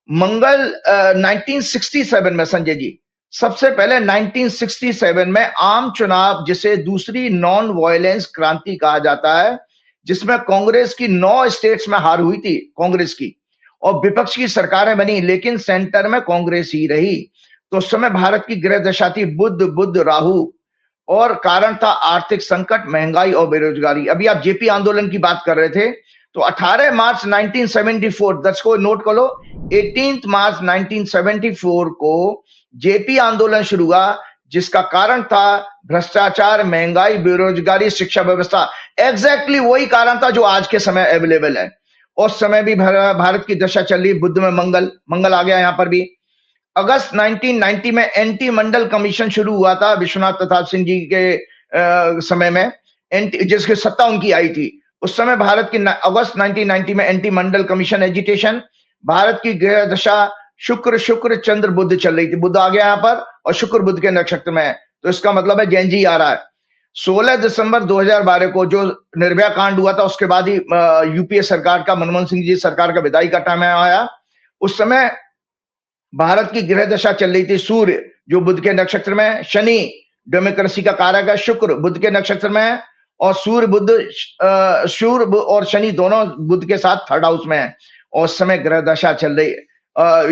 मंगल 1967 में संजय जी, सबसे पहले 1967 में आम चुनाव, जिसे दूसरी नॉन वायलेंस क्रांति कहा जाता है, जिसमें कांग्रेस की 9 स्टेट्स में हार हुई थी कांग्रेस की, और विपक्ष की सरकारें बनी, लेकिन सेंटर में कांग्रेस ही रही। तो उस समय भारत की ग्रह दशा थी बुध राहु, और कारण था आर्थिक संकट, महंगाई और बेरोजगारी। अभी आप जेपी आंदोलन की बात कर रहे थे, तो 18 मार्च 1974, दर्शकों नोट कर लो, 18 मार्च 1974 को जेपी आंदोलन शुरू हुआ, जिसका कारण था भ्रष्टाचार, महंगाई, बेरोजगारी, शिक्षा व्यवस्था। एग्जैक्टली वही कारण था जो आज के समय अवेलेबल है। उस समय भी भारत की दशा चल रही, बुध में मंगल आ गया यहां पर भी। अगस्त 1990 में एंटी मंडल कमीशन शुरू हुआ था विश्वनाथ प्रताप सिंह जी के समय में, जिसकी सत्ता उनकी आई थी। उस समय भारत की अगस्त 1990 में एंटी मंडल कमीशन एजिटेशन। भारत की ग्रह दशा शुक्र चंद्र बुध चल रही थी। बुध आ गया यहां पर और शुक्र बुध के नक्षत्र में है, तो इसका मतलब है जैन जी आ रहा है। 16 दिसंबर 2012 को जो निर्भया कांड हुआ था, उसके बाद ही यूपीए सरकार का, मनमोहन सिंह जी सरकार का विदाई का टाइम आया। उस समय भारत की ग्रह दशा चल रही थी सूर्य जो बुध के नक्षत्र में है, शनि डेमोक्रेसी का कारक है, शुक्र बुध के नक्षत्र में है, और सूर्य और शनि दोनों बुध के साथ थर्ड हाउस में है, और उस समय ग्रह दशा चल रही है।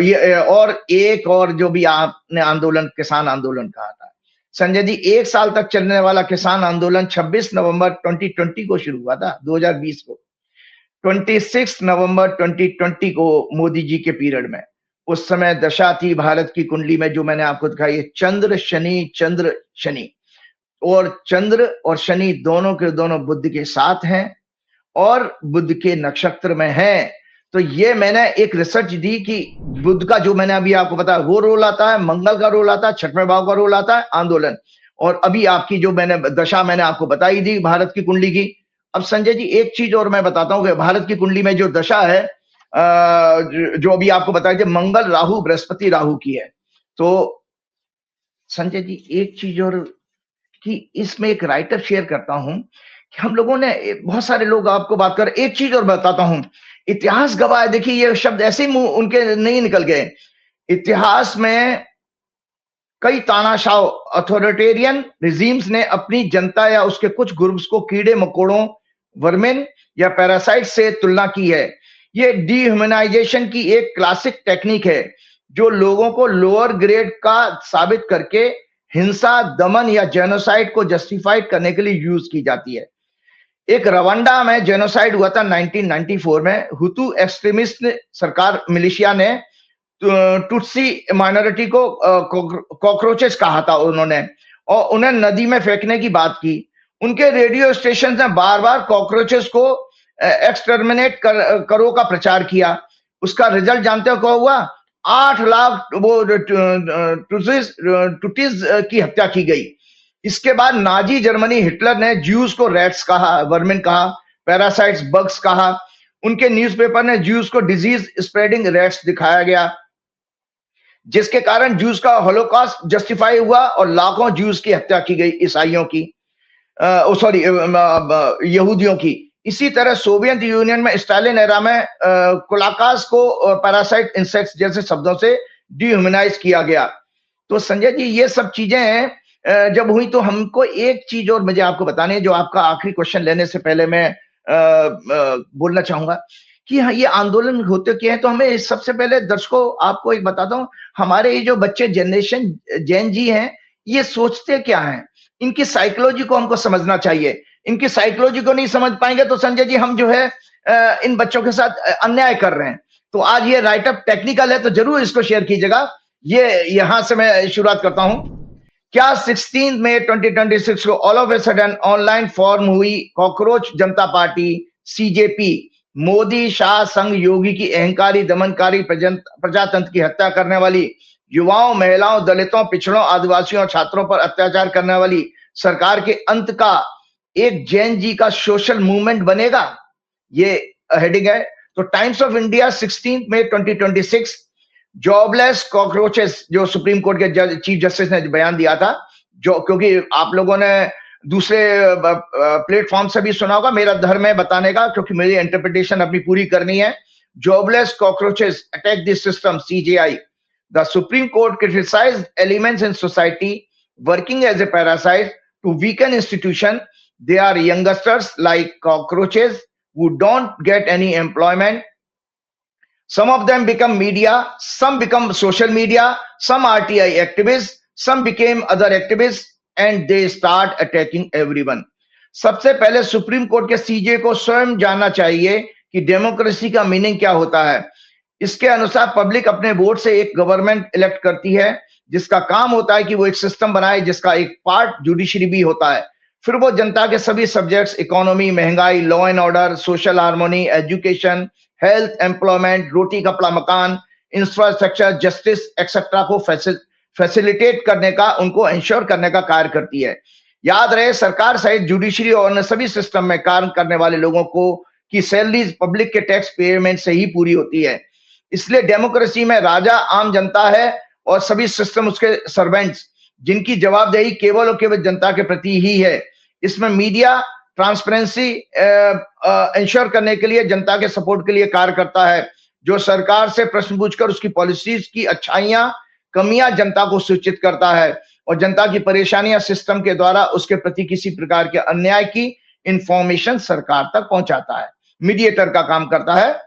ये और एक और जो भी आपने आंदोलन, किसान आंदोलन कहा था संजय जी, 1 साल तक चलने वाला किसान आंदोलन 26 नवंबर 2020 को शुरू हुआ था, 2020 को। 26 नवंबर 2020 को मोदी जी के पीरियड में, उस समय दशा थी भारत की कुंडली में जो मैंने आपको दिखाई है, चंद्र शनि, और चंद्र और शनि दोनों के दोनों बुध के साथ हैं और बुध के नक्षत्र में हैं। तो ये मैंने एक रिसर्च दी कि बुध का जो मैंने अभी आपको बताया वो रोल आता है, मंगल का रोल आता है, छठवें भाव का रोल आता है, आंदोलन। और अभी आपकी जो मैंने दशा मैंने आपको बताई थी भारत की कुंडली की। अब संजय जी एक चीज और मैं बताता हूं कि भारत की कुंडली में जो दशा है जो अभी आपको बताया थी, मंगल राहु बृहस्पति राहु की है। तो संजय जी एक चीज और कि इसमें एक राइटर शेयर करता हूं कि हम लोगों ने, बहुत सारे लोग आपको बात कर, एक चीज और बताता हूं, इतिहास गवाह है, देखिए ये शब्द ऐसे ही मुंह उनके नहीं निकल गए। इतिहास में कई तानाशाह अथॉरिटेरियन रिजीम्स ने अपनी जनता या उसके कुछ ग्रुप्स को कीड़े मकोड़ों, वर्मिन या पैरासाइट से तुलना की है। ये डिह्यूमनाइजेशन की एक क्लासिक टेक्निक है जो लोगों को लोअर ग्रेड का साबित करके हिंसा, दमन या जेनोसाइड को जस्टिफाइड करने के लिए यूज की जाती है। एक रवांडा में जेनोसाइड हुआ था 1994 में। हुतू एक्सट्रीमिस्ट सरकार मिलिशिया ने टुट्सी माइनॉरिटी को कॉकरोचेस कहा था उन्होंने, और उन्हें नदी में फेंकने की बात की। उनके रेडियो स्टेशन ने बार बार कॉकरोचेस को एक्सटर्मिनेट करो का प्रचार किया। उसका रिजल्ट जानते हो क्या हुआ? 8 लाख वो टूटीज की हत्या की गई। इसके बाद नाजी जर्मनी, हिटलर ने ज्यूज को रैट्स कहा, वर्मिन कहा, पैरासाइट्स, बग्स कहा। उनके न्यूज़पेपर ने ज्यूज को डिजीज स्प्रेडिंग रैट्स दिखाया गया, जिसके कारण ज्यूज का होलोकॉस्ट जस्टिफाई हुआ और लाखों ज्यूज की हत्या की गई, ईसाइयों की, सॉरी यहूदियों की। इसी तरह सोवियत यूनियन में स्टालिन एरा में कुलाकास को पैरासाइट इंसेक्ट्स जैसे शब्दों से डिह्यूमनाइज किया गया। तो संजय जी, ये सब चीजें जब हुई तो हमको एक चीज और मुझे आपको बतानी है, जो आपका आखिरी क्वेश्चन लेने से पहले मैं बोलना चाहूंगा कि हाँ, ये आंदोलन होते क्या है। तो हमें सबसे पहले दर्शकों आपको एक बताता हूँ, हमारे ये जो बच्चे जनरेशन जेन जी हैं, ये सोचते क्या हैं, इनकी साइकोलॉजी को हमको समझना चाहिए। इनकी साइकोलॉजी को नहीं समझ पाएंगे तो संजय जी हम जो है इन बच्चों के साथ अन्याय कर रहे हैं। तो आज ये राइटअप टेक्निकल है, तो जरूर इसको शेयर कीजिएगा। ये यहां से मैं शुरुआत करता हूं। क्या 16 मई 2026 को all of a sudden online form हुई कॉकरोच जनता पार्टी सीजेपी, मोदी शाह संघ योगी की अहंकारी दमनकारी प्रजातंत्र की हत्या करने वाली, युवाओं, महिलाओं, दलितों, पिछड़ों, आदिवासियों और छात्रों पर अत्याचार करने वाली सरकार के अंत का एक जैन जी का सोशल मूवमेंट बनेगा? ये हेडिंग है। तो टाइम्स ऑफ इंडिया 16 मई 2026, जॉबलेस कॉकरोचेस, जो सुप्रीम कोर्ट के चीफ जस्टिस ने बयान दिया था, जो क्योंकि आप लोगों ने दूसरे प्लेटफॉर्म से भी सुना होगा, मेरा धर्म है बताने का, क्योंकि मेरी इंटरप्रिटेशन अपनी पूरी करनी है। Jobless cockroaches attack the system, CJI. The Supreme Court criticized elements in society working as a parasite to weaken institution. They are youngsters like cockroaches who don't get any employment. Some of them become media, some become social media, some RTI activists, some became other activists, and they start attacking everyone. सबसे पहले supreme Court के सीजे को स्वयं जानना चाहिए कि democracy का meaning क्या होता है। इसके अनुसार पब्लिक अपने वोट से एक गवर्नमेंट इलेक्ट करती है, जिसका काम होता है कि वो एक सिस्टम बनाए, जिसका एक पार्ट जुडिशरी भी होता है। फिर वो जनता के सभी सब्जेक्ट्स, इकोनॉमी, महंगाई, law and order, social harmony, education, health, employment, रोटी कपड़ा मकान, इंफ्रास्ट्रक्चर, जस्टिस एक्सेट्रा को फैसिलिटेट करने का, उनको इंश्योर करने का कार्य करती है। याद रहे, सरकार सहित जुडिशरी और अन्य सभी सिस्टम में कार्य करने वाले लोगों को की सैलरीज पब्लिक के टैक्स पेमेंट से ही पूरी होती है। इसलिए डेमोक्रेसी में राजा आम जनता है और सभी सिस्टम उसके सर्वेंट्स, जिनकी जवाबदेही केवल और केवल जनता के प्रति ही है। इसमें मीडिया ट्रांसपेरेंसी इंश्योर करने के लिए जनता के सपोर्ट के लिए कार्य करता है, जो सरकार से प्रश्न पूछकर उसकी पॉलिसीज की अच्छाइयां, कमियां जनता को सूचित करता है और जनता की परेशानियां सिस्टम के द्वारा उसके प्रति किसी प्रकार के अन्याय की इंफॉर्मेशन सरकार तक पहुंचाता है। मीडिएटर का काम करता है,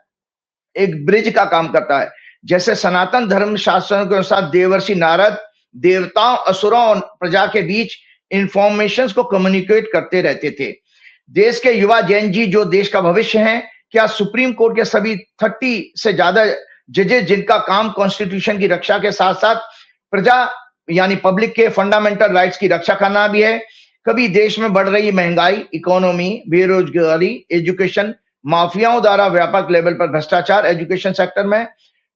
एक ब्रिज का काम करता है। जैसे सनातन धर्म शास्त्रों के अनुसार देवर्षि नारद देवताओं, असुरों और प्रजा के बीच इंफॉर्मेशन को कम्युनिकेट करते रहते थे। देश के युवा जैन जी जो देश का भविष्य हैं, क्या सुप्रीम कोर्ट के सभी 30 से ज्यादा जजेस, जिनका काम कॉन्स्टिट्यूशन की रक्षा के साथ साथ प्रजा यानी पब्लिक के फंडामेंटल राइट्स की रक्षा करना भी है, कभी देश में बढ़ रही महंगाई, इकोनॉमी, बेरोजगारी, एजुकेशन, माफियाओं द्वारा व्यापक लेवल पर भ्रष्टाचार एजुकेशन सेक्टर में,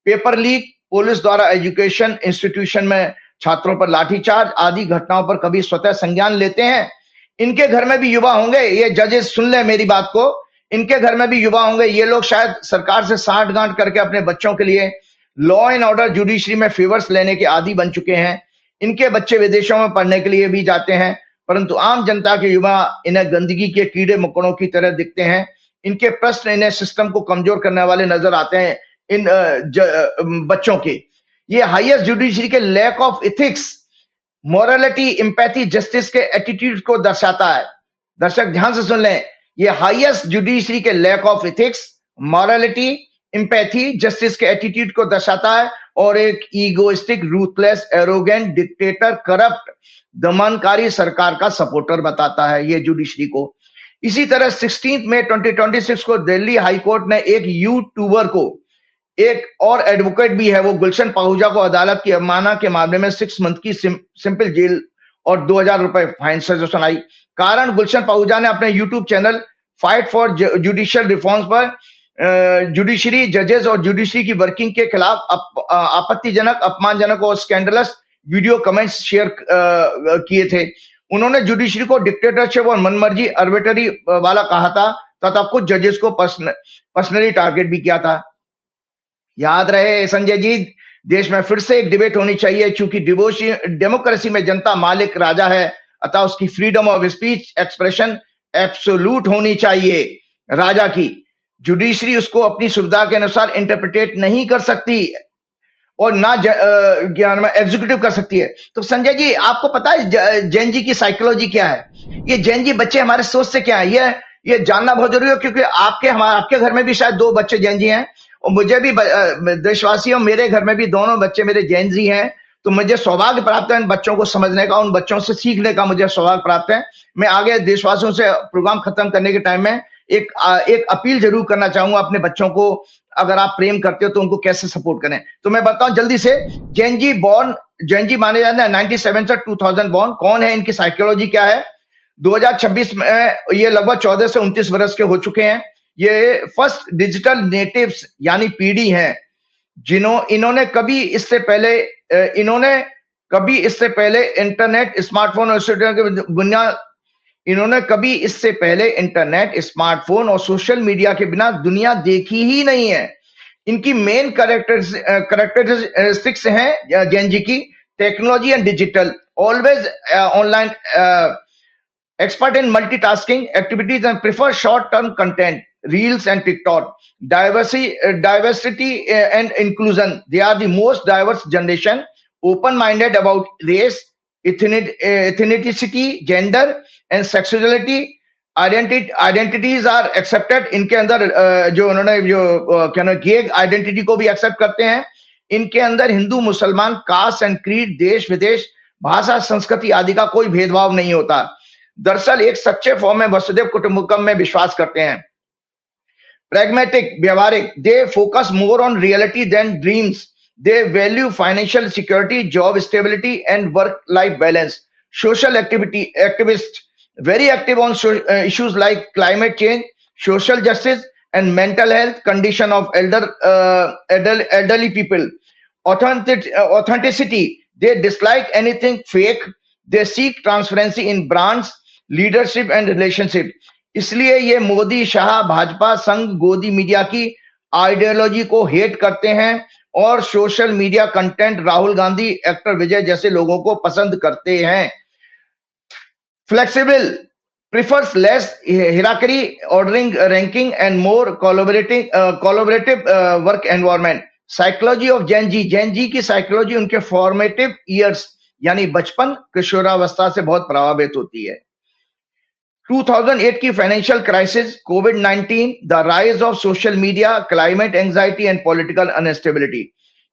पेपर लीक, पुलिस द्वारा एजुकेशन इंस्टीट्यूशन में छात्रों पर लाठीचार्ज आदि घटनाओं पर कभी स्वतः संज्ञान लेते हैं? इनके घर में भी युवा होंगे, ये जजेस सुन ले मेरी बात को, इनके घर में भी युवा होंगे। ये लोग शायद सरकार से साठ गांठ करके अपने बच्चों के लिए लॉ एंड ऑर्डर जुडिशरी में फेवर्स लेने के आदी बन चुके हैं। इनके बच्चे विदेशों में पढ़ने के लिए भी जाते हैं, परंतु आम जनता के युवा इन्हें गंदगी के कीड़े मकोड़ों की तरह दिखते हैं। इनके प्रश्न इन्हें सिस्टम को कमजोर करने वाले नजर आते हैं। इन बच्चों के ये हाईएस्ट जुडिशरी के lack of ethics, morality, empathy, justice के एटीट्यूड को दर्शाता है। दर्शक ध्यान से सुन लें, ये हाईएस्ट जुडिशरी के lack of ethics, morality, empathy, justice के एटीट्यूड को दर्शाता है और एक egoistic, ruthless, arrogant, dictator, corrupt, दमनकारी सरकार का सपोर्टर बताता है ये जुडिशरी को। इसी तरह 16 मई 2026 को दिल्ली हाई कोर्ट ने एक यूट्यूबर को, एक और एडवोकेट भी है वो गुलशन पाहुजा को, अदालत की अवमानना के मामले में 6 मंथ की सिंपल जेल और 2000 रुपए फाइन से सुनाई। कारण गुलशन पाहुजा ने अपने YouTube channel fight for judicial reforms पर जुडिशरी जजेस और जुडिशरी की वर्किंग के खिलाफ आपत्तिजनक, अपमानजनक और स्कैंडलस वीडियो कमेंट्स शेयर किए थे। उन्होंने जुडिशरी को डिक्टेटरशिप और मनमर्जी आर्बिट्ररी वाला कहा था तथा कुछ जजेस को पर्सनली टारगेट भी किया था। याद रहे संजय जी, देश में फिर से एक डिबेट होनी चाहिए, क्योंकि डेमोक्रेसी में जनता मालिक राजा है, अतः उसकी freedom of speech expression absolute होनी चाहिए राजा की। जुडिशरी उसको अपनी सुविधा के अनुसार इंटरप्रिटेट नहीं कर सकती और ना ज्ञान में एग्जीक्यूटिव कर सकती है। तो संजय जी, आपको पता है जैन जी की साइकोलॉजी क्या है? ये जैन जी बच्चे हमारे सोच से क्या है, ये जानना बहुत जरूरी है, क्योंकि आपके घर में भी शायद 2 बच्चे जैन जी हैं और मुझे भी देशवासियों, मेरे घर में भी दोनों बच्चे मेरे जैन जी हैं। तो मुझे सौभाग्य प्राप्त है इन बच्चों को समझने का, उन बच्चों से सीखने का मुझे सौभाग्य प्राप्त है। मैं आगे देशवासियों से प्रोग्राम खत्म करने के टाइम में एक अपील जरूर करना चाहूंगा अपने बच्चों को, अगर आप प्रेम करते हो तो उनको कैसे सपोर्ट करें। तो मैं बताऊं जल्दी से, जैन जी माने जाते हैं 97 से 2000 बॉर्न। कौन है, इनकी साइकोलॉजी क्या है? 2026 में ये लगभग 14 से 29 वर्ष के हो चुके हैं। ये फर्स्ट डिजिटल नेटिव्स यानी पीढ़ी हैं, इन्होंने कभी इससे पहले इंटरनेट, स्मार्टफोन और सोशल मीडिया के बिना दुनिया देखी ही नहीं है। इनकी मेन कैरेक्टरिस्टिक्स हैं जैन जी की, technology and digital, always online, expert in multitasking activities and prefer short-term content, reels and TikTok. Diversity and inclusion. They are the most diverse generation, open-minded about race, ethnicity, gender and sexuality. Identities are accepted. इनके अंदर गे identity को भी accept करते हैं। इनके अंदर हिंदू, मुसलमान, cast and creed, देश विदेश, भाषा, संस्कृति आदि का कोई भेदभाव नहीं होता। दरअसल एक सच्चे फॉर्म में वसुदेव कुटुंबकम में विश्वास करते हैं। प्रैग्मेटिक, व्यवहारिक, they focus more on reality than dreams. They value financial security, job stability and work life balance. Social activist, very active on issues like climate change, social justice and mental health condition of elderly people. Authenticity, they dislike anything fake. They seek transparency in brands, leadership and relationship. इसलिए ये मोदी, शाह, भाजपा, संघ, गोदी media की ideology को hate करते हैं और social media content Rahul Gandhi, actor Vijay जैसे लोगों को पसंद करते हैं। फ्लेक्सिबल, प्रिफर्स लेस हिराकरी, ordering, ranking and more collaborative work environment. Psychology of Gen Z की साइकोलॉजी उनके फॉर्मेटिव ईयर्स यानी बचपन, किशोरावस्था से बहुत प्रभावित होती है। 2008 की फाइनेंशियल क्राइसिस, कोविड-19, the rise of social media, climate anxiety and political unstability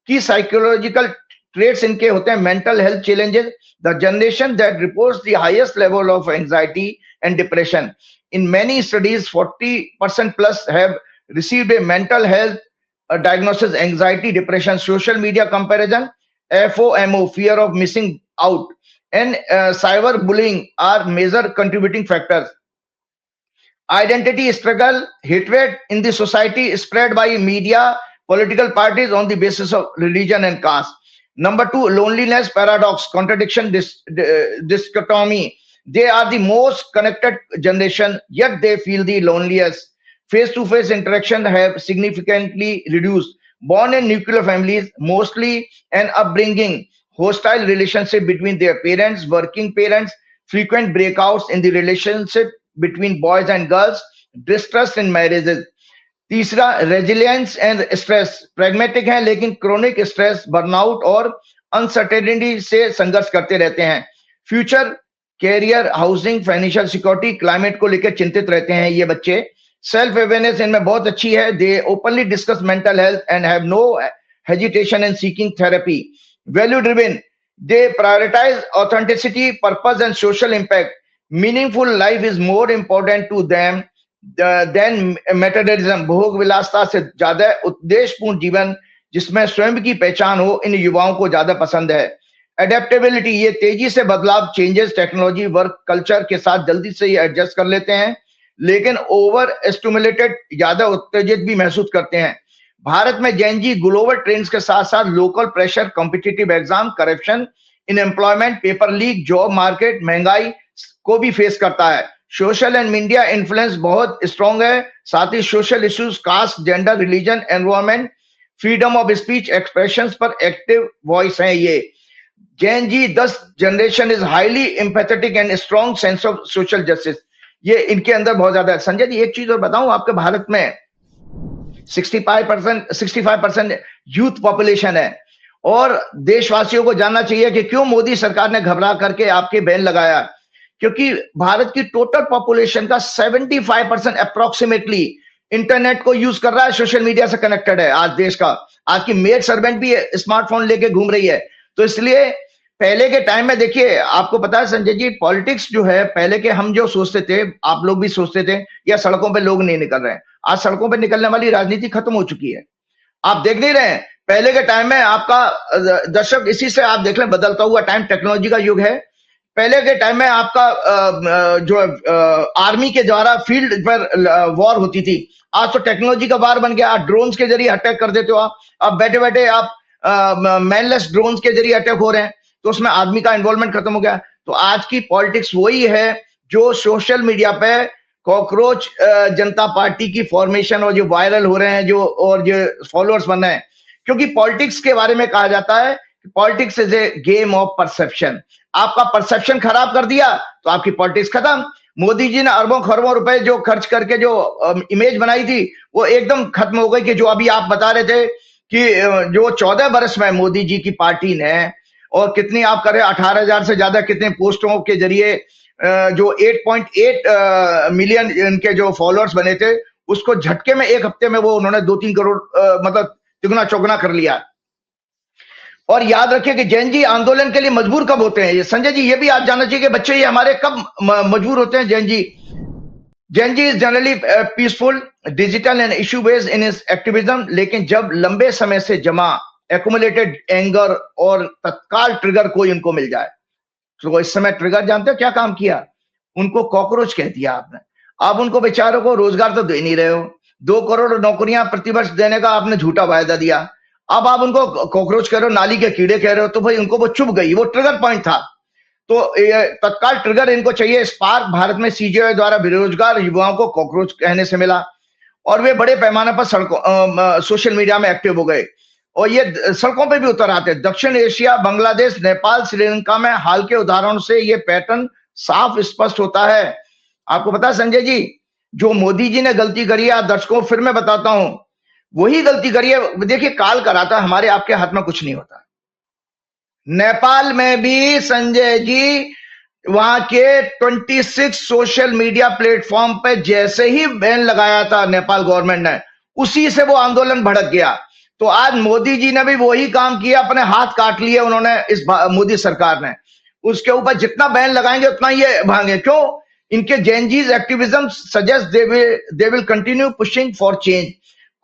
की साइकोलॉजिकल ट्रेट्स इनके होते हैं। Mental health challenges, the generation that reports the highest level of anxiety and depression. In many studies 40% plus have received a mental health diagnosis, anxiety, depression. Social media comparison, FOMO, fear of missing out, and cyberbullying are major contributing factors. Identity struggle, hatred in the society spread by media, political parties on the basis of religion and caste. Number 2, loneliness paradox, contradiction, dichotomy. They are the most connected generation, yet they feel the loneliest. Face-to-face interaction have significantly reduced. Born in nuclear families, mostly an upbringing, hostile relationship between their parents, working parents, frequent breakouts in the relationship between boys and girls, distrust in marriages. तीसरा, resilience and stress. Pragmatic हैं लेकिन chronic stress, burnout और uncertainty से संघर्ष करते रहते हैं। Future, career, housing, financial security, climate को लेकर चिंतित रहते हैं ये बच्चे। सेल्फ अवेयरनेस इनमें बहुत अच्छी है। They openly discuss mental health and have no hesitation in seeking therapy. Value driven, they prioritise authenticity, purpose and social impact. Meaningful life is more important to them than materialism. भोग विलासता से ज्यादा उद्देश्यपूर्ण जीवन जिसमें स्वयं की पहचान हो, इन युवाओं को ज्यादा पसंद है। एडेप्टेबिलिटी, ये तेजी से बदलाव, चेंजेस, टेक्नोलॉजी, वर्क कल्चर के साथ जल्दी से ये एडजस्ट कर लेते हैं, लेकिन ओवर स्टिमुलेटेड, ज्यादा उत्तेजित भी महसूस करते हैं। भारत में जेन जी ग्लोबल ट्रेंड्स के साथ साथ local pressure, competitive exam, corruption in employment, paper leak, job market, महंगाई को भी फेस करता है। सोशल एंड मीडिया इन्फ्लुएंस बहुत स्ट्रॉन्ग है। साथ ही social issues, caste, gender, religion, environment, freedom of speech, expression पर एक्टिव वॉइस है। ये Gen Z 10 generation is highly empathetic and strong sense of social justice, ये इनके अंदर बहुत ज्यादा है। संजय जी, एक चीज और बताऊं, आपके भारत में 65% यूथ पॉपुलेशन है, और देशवासियों को जानना चाहिए कि क्यों मोदी सरकार ने घबरा करके आपके बैन लगाया, क्योंकि भारत की टोटल पॉपुलेशन का 75% अप्रोक्सीमेटली इंटरनेट को यूज कर रहा है, सोशल मीडिया से कनेक्टेड है। आज देश का, आज की मेड सर्वेंट भी स्मार्टफोन लेके घूम रही है। तो इसलिए पहले के टाइम में देखिए, आपको पता है संजय जी, पॉलिटिक्स जो है, पहले के हम जो सोचते थे, आप लोग भी सोचते थे, या सड़कों पे लोग नहीं निकल रहे हैं। आज सड़कों पे निकलने वाली राजनीति खत्म हो चुकी है। आप देख नहीं रहे हैं, पहले के टाइम में आपका दर्शक, इसी से आप देख लें, बदलता हुआ टाइम, टेक्नोलॉजी का युग है। पहले के टाइम में आपका जो आर्मी के द्वारा फील्ड पर वॉर होती थी, आज तो टेक्नोलॉजी का वार बन गया। आप ड्रोन्स के जरिए अटैक कर देते हो, आप बैठे बैठे आप मैनलेस ड्रोन्स के जरिए अटैक हो रहे हैं, तो उसमें आदमी का इन्वॉल्वमेंट खत्म हो गया। तो आज की पॉलिटिक्स वही है जो सोशल मीडिया पे कॉकरोच जनता पार्टी की फॉर्मेशन और जो वायरल हो रहे हैं, जो और जो फॉलोअर्स बन रहे हैं, क्योंकि पॉलिटिक्स के बारे में कहा जाता है politics is a game of perception. आपका परसेप्शन खराब कर दिया तो आपकी पॉलिटिक्स खत्म। मोदी जी ने अरबों खरबों रुपए जो खर्च करके जो इमेज बनाई थी, वो एकदम खत्म हो गई। कि जो अभी आप बता रहे थे कि जो 14 बरस में मोदी जी की पार्टी ने, और कितनी आप करें 18,000 से ज्यादा कितने पोस्टों के जरिए जो 8.8 मिलियन इनके जो फॉलोअर्स बने थे, उसको झटके में एक हफ्ते में वो उन्होंने 2-3 करोड़ मतलब तिगुना चौगुना कर लिया। और याद रखिए कि जैन जी आंदोलन के लिए मजबूर कब होते हैं, ये संजय जी ये भी आप जानना चाहिए कि बच्चे ये हमारे कब मजबूर होते हैं। Gen Z is generally peaceful, digital and issue based in his activism, लेकिन जब लंबे समय से जमा एक्युमुलेटेड एंगर और तत्काल ट्रिगर कोई उनको मिल जाए, तो इस समय ट्रिगर जानते हो क्या काम किया? उनको कॉकरोच कह दिया आपने। आप उनको बेचारों को रोजगार तो दे नहीं रहे हो, 2 करोड़ नौकरियां प्रतिवर्ष देने का आपने झूठा वायदा दिया, अब आप उनको कॉकरोच कह रहे हो, नाली के कीड़े कह रहे हो, तो भाई उनको वो चुभ गई, वो ट्रिगर पॉइंट था। तो तत्काल ट्रिगर इनको चाहिए। स्पार्क भारत में सीजेआई द्वारा बेरोजगार युवाओं को कॉकरोच कहने से मिला, और वे बड़े पैमाने पर सड़कों सोशल मीडिया में एक्टिव हो गए, और ये सड़कों पे भी उतर आते हैं। दक्षिण एशिया, बांग्लादेश, नेपाल, श्रीलंका में हाल के उदाहरणों से ये पैटर्न साफ स्पष्ट होता है। आपको पता है संजय जी, जो मोदी जी ने गलती करी है, दर्शकों फिर मैं बताता हूं, वही गलती करी है। देखिए, काल कराता, हमारे आपके हाथ में कुछ नहीं होता। नेपाल में भी संजय जी, वहां के 26 सोशल मीडिया प्लेटफॉर्म पे जैसे ही बैन लगाया था नेपाल गवर्नमेंट ने, उसी से वो आंदोलन भड़क गया। तो आज मोदी जी ने भी वही काम किया, अपने हाथ काट लिए उन्होंने, इस मोदी सरकार ने। उसके ऊपर जितना बैन लगाएंगे उतना ये भागेंगे। क्यों? इनके Gen Zs activism suggest they will continue pushing for change.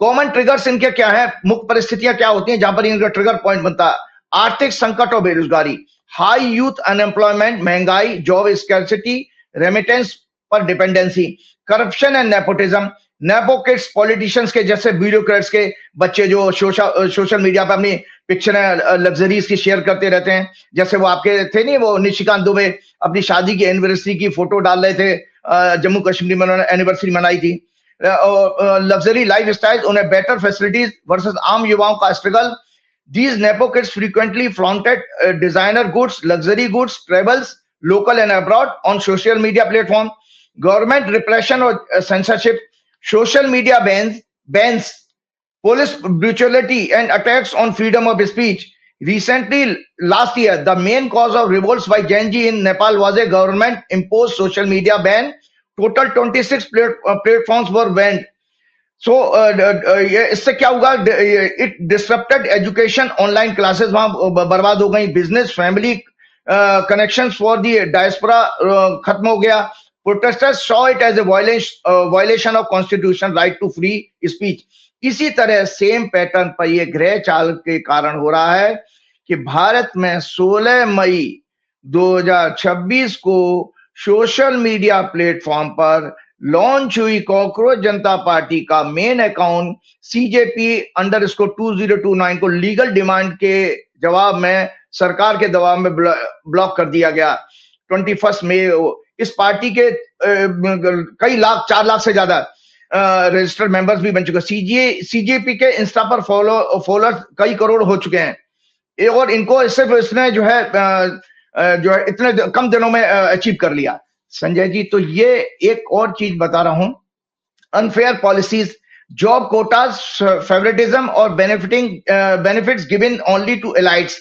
Common triggers इनके क्या है, मुख्य परिस्थितियां क्या होती हैं जहां पर इनका ट्रिगर पॉइंट बनता है? आर्थिक संकट और बेरोजगारी, हाई यूथ अनएम्प्लॉयमेंट, महंगाई, जॉब स्कैर्सिटी, रेमिटेंस पर dependency, corruption and nepotism. Nepo kids, politicians के जैसे ब्यूरोक्रेट्स के बच्चे जो सोशल मीडिया पर अपनी पिक्चरें लग्जरीज की शेयर करते रहते हैं, जैसे वो आपके थे नहीं, वो निशिकांत दुबे अपनी शादी की एनिवर्सरी की फोटो डाल रहे थे, जम्मू कश्मीर में उन्होंने एनिवर्सरी मनाई थी। लग्जरी लाइफ स्टाइल, उन्हें बेटर फैसिलिटीज वर्सेस आम युवाओं का struggle. These nepo kids frequently flaunted designer goods, luxury goods, travels, local and abroad on social media platform. Government repression or censorship, social media bans, police brutality and attacks on freedom of speech. Recently, last year, the main cause of revolts by Gen Z in Nepal was a government-imposed social media ban. Total 26 platforms were banned. So इससे क्या होगा? It disrupted education, online classes वहां बर्बाद हो गई, business, family connections for the diaspora खत्म हो गया। Protesters saw it as a violation of constitution right to free speech. इसी तरह सेम पैटर्न पर ये गृह चाल के कारण हो रहा है कि भारत में 16 मई 2026 को सोशल मीडिया प्लेटफॉर्म पर लॉन्च हुई कॉकरोच जनता पार्टी का मेन अकाउंट CJP_2029 को लीगल डिमांड के जवाब में, सरकार के दबाव में ब्लॉक कर दिया गया 21 मई। इस पार्टी के कई लाख, 4 लाख से ज्यादा रजिस्टर्ड मेंबर्स भी बन चुके हैं। CJP के इंस्टा पर फॉलोअर्स कई करोड़ हो चुके हैं और इनको सिर्फ इसने जो है इतने कम दिनों में अचीव कर लिया। संजय जी, तो ये एक और चीज बता रहा हूं, unfair policies, job quotas, favouritism और benefits given only to elites,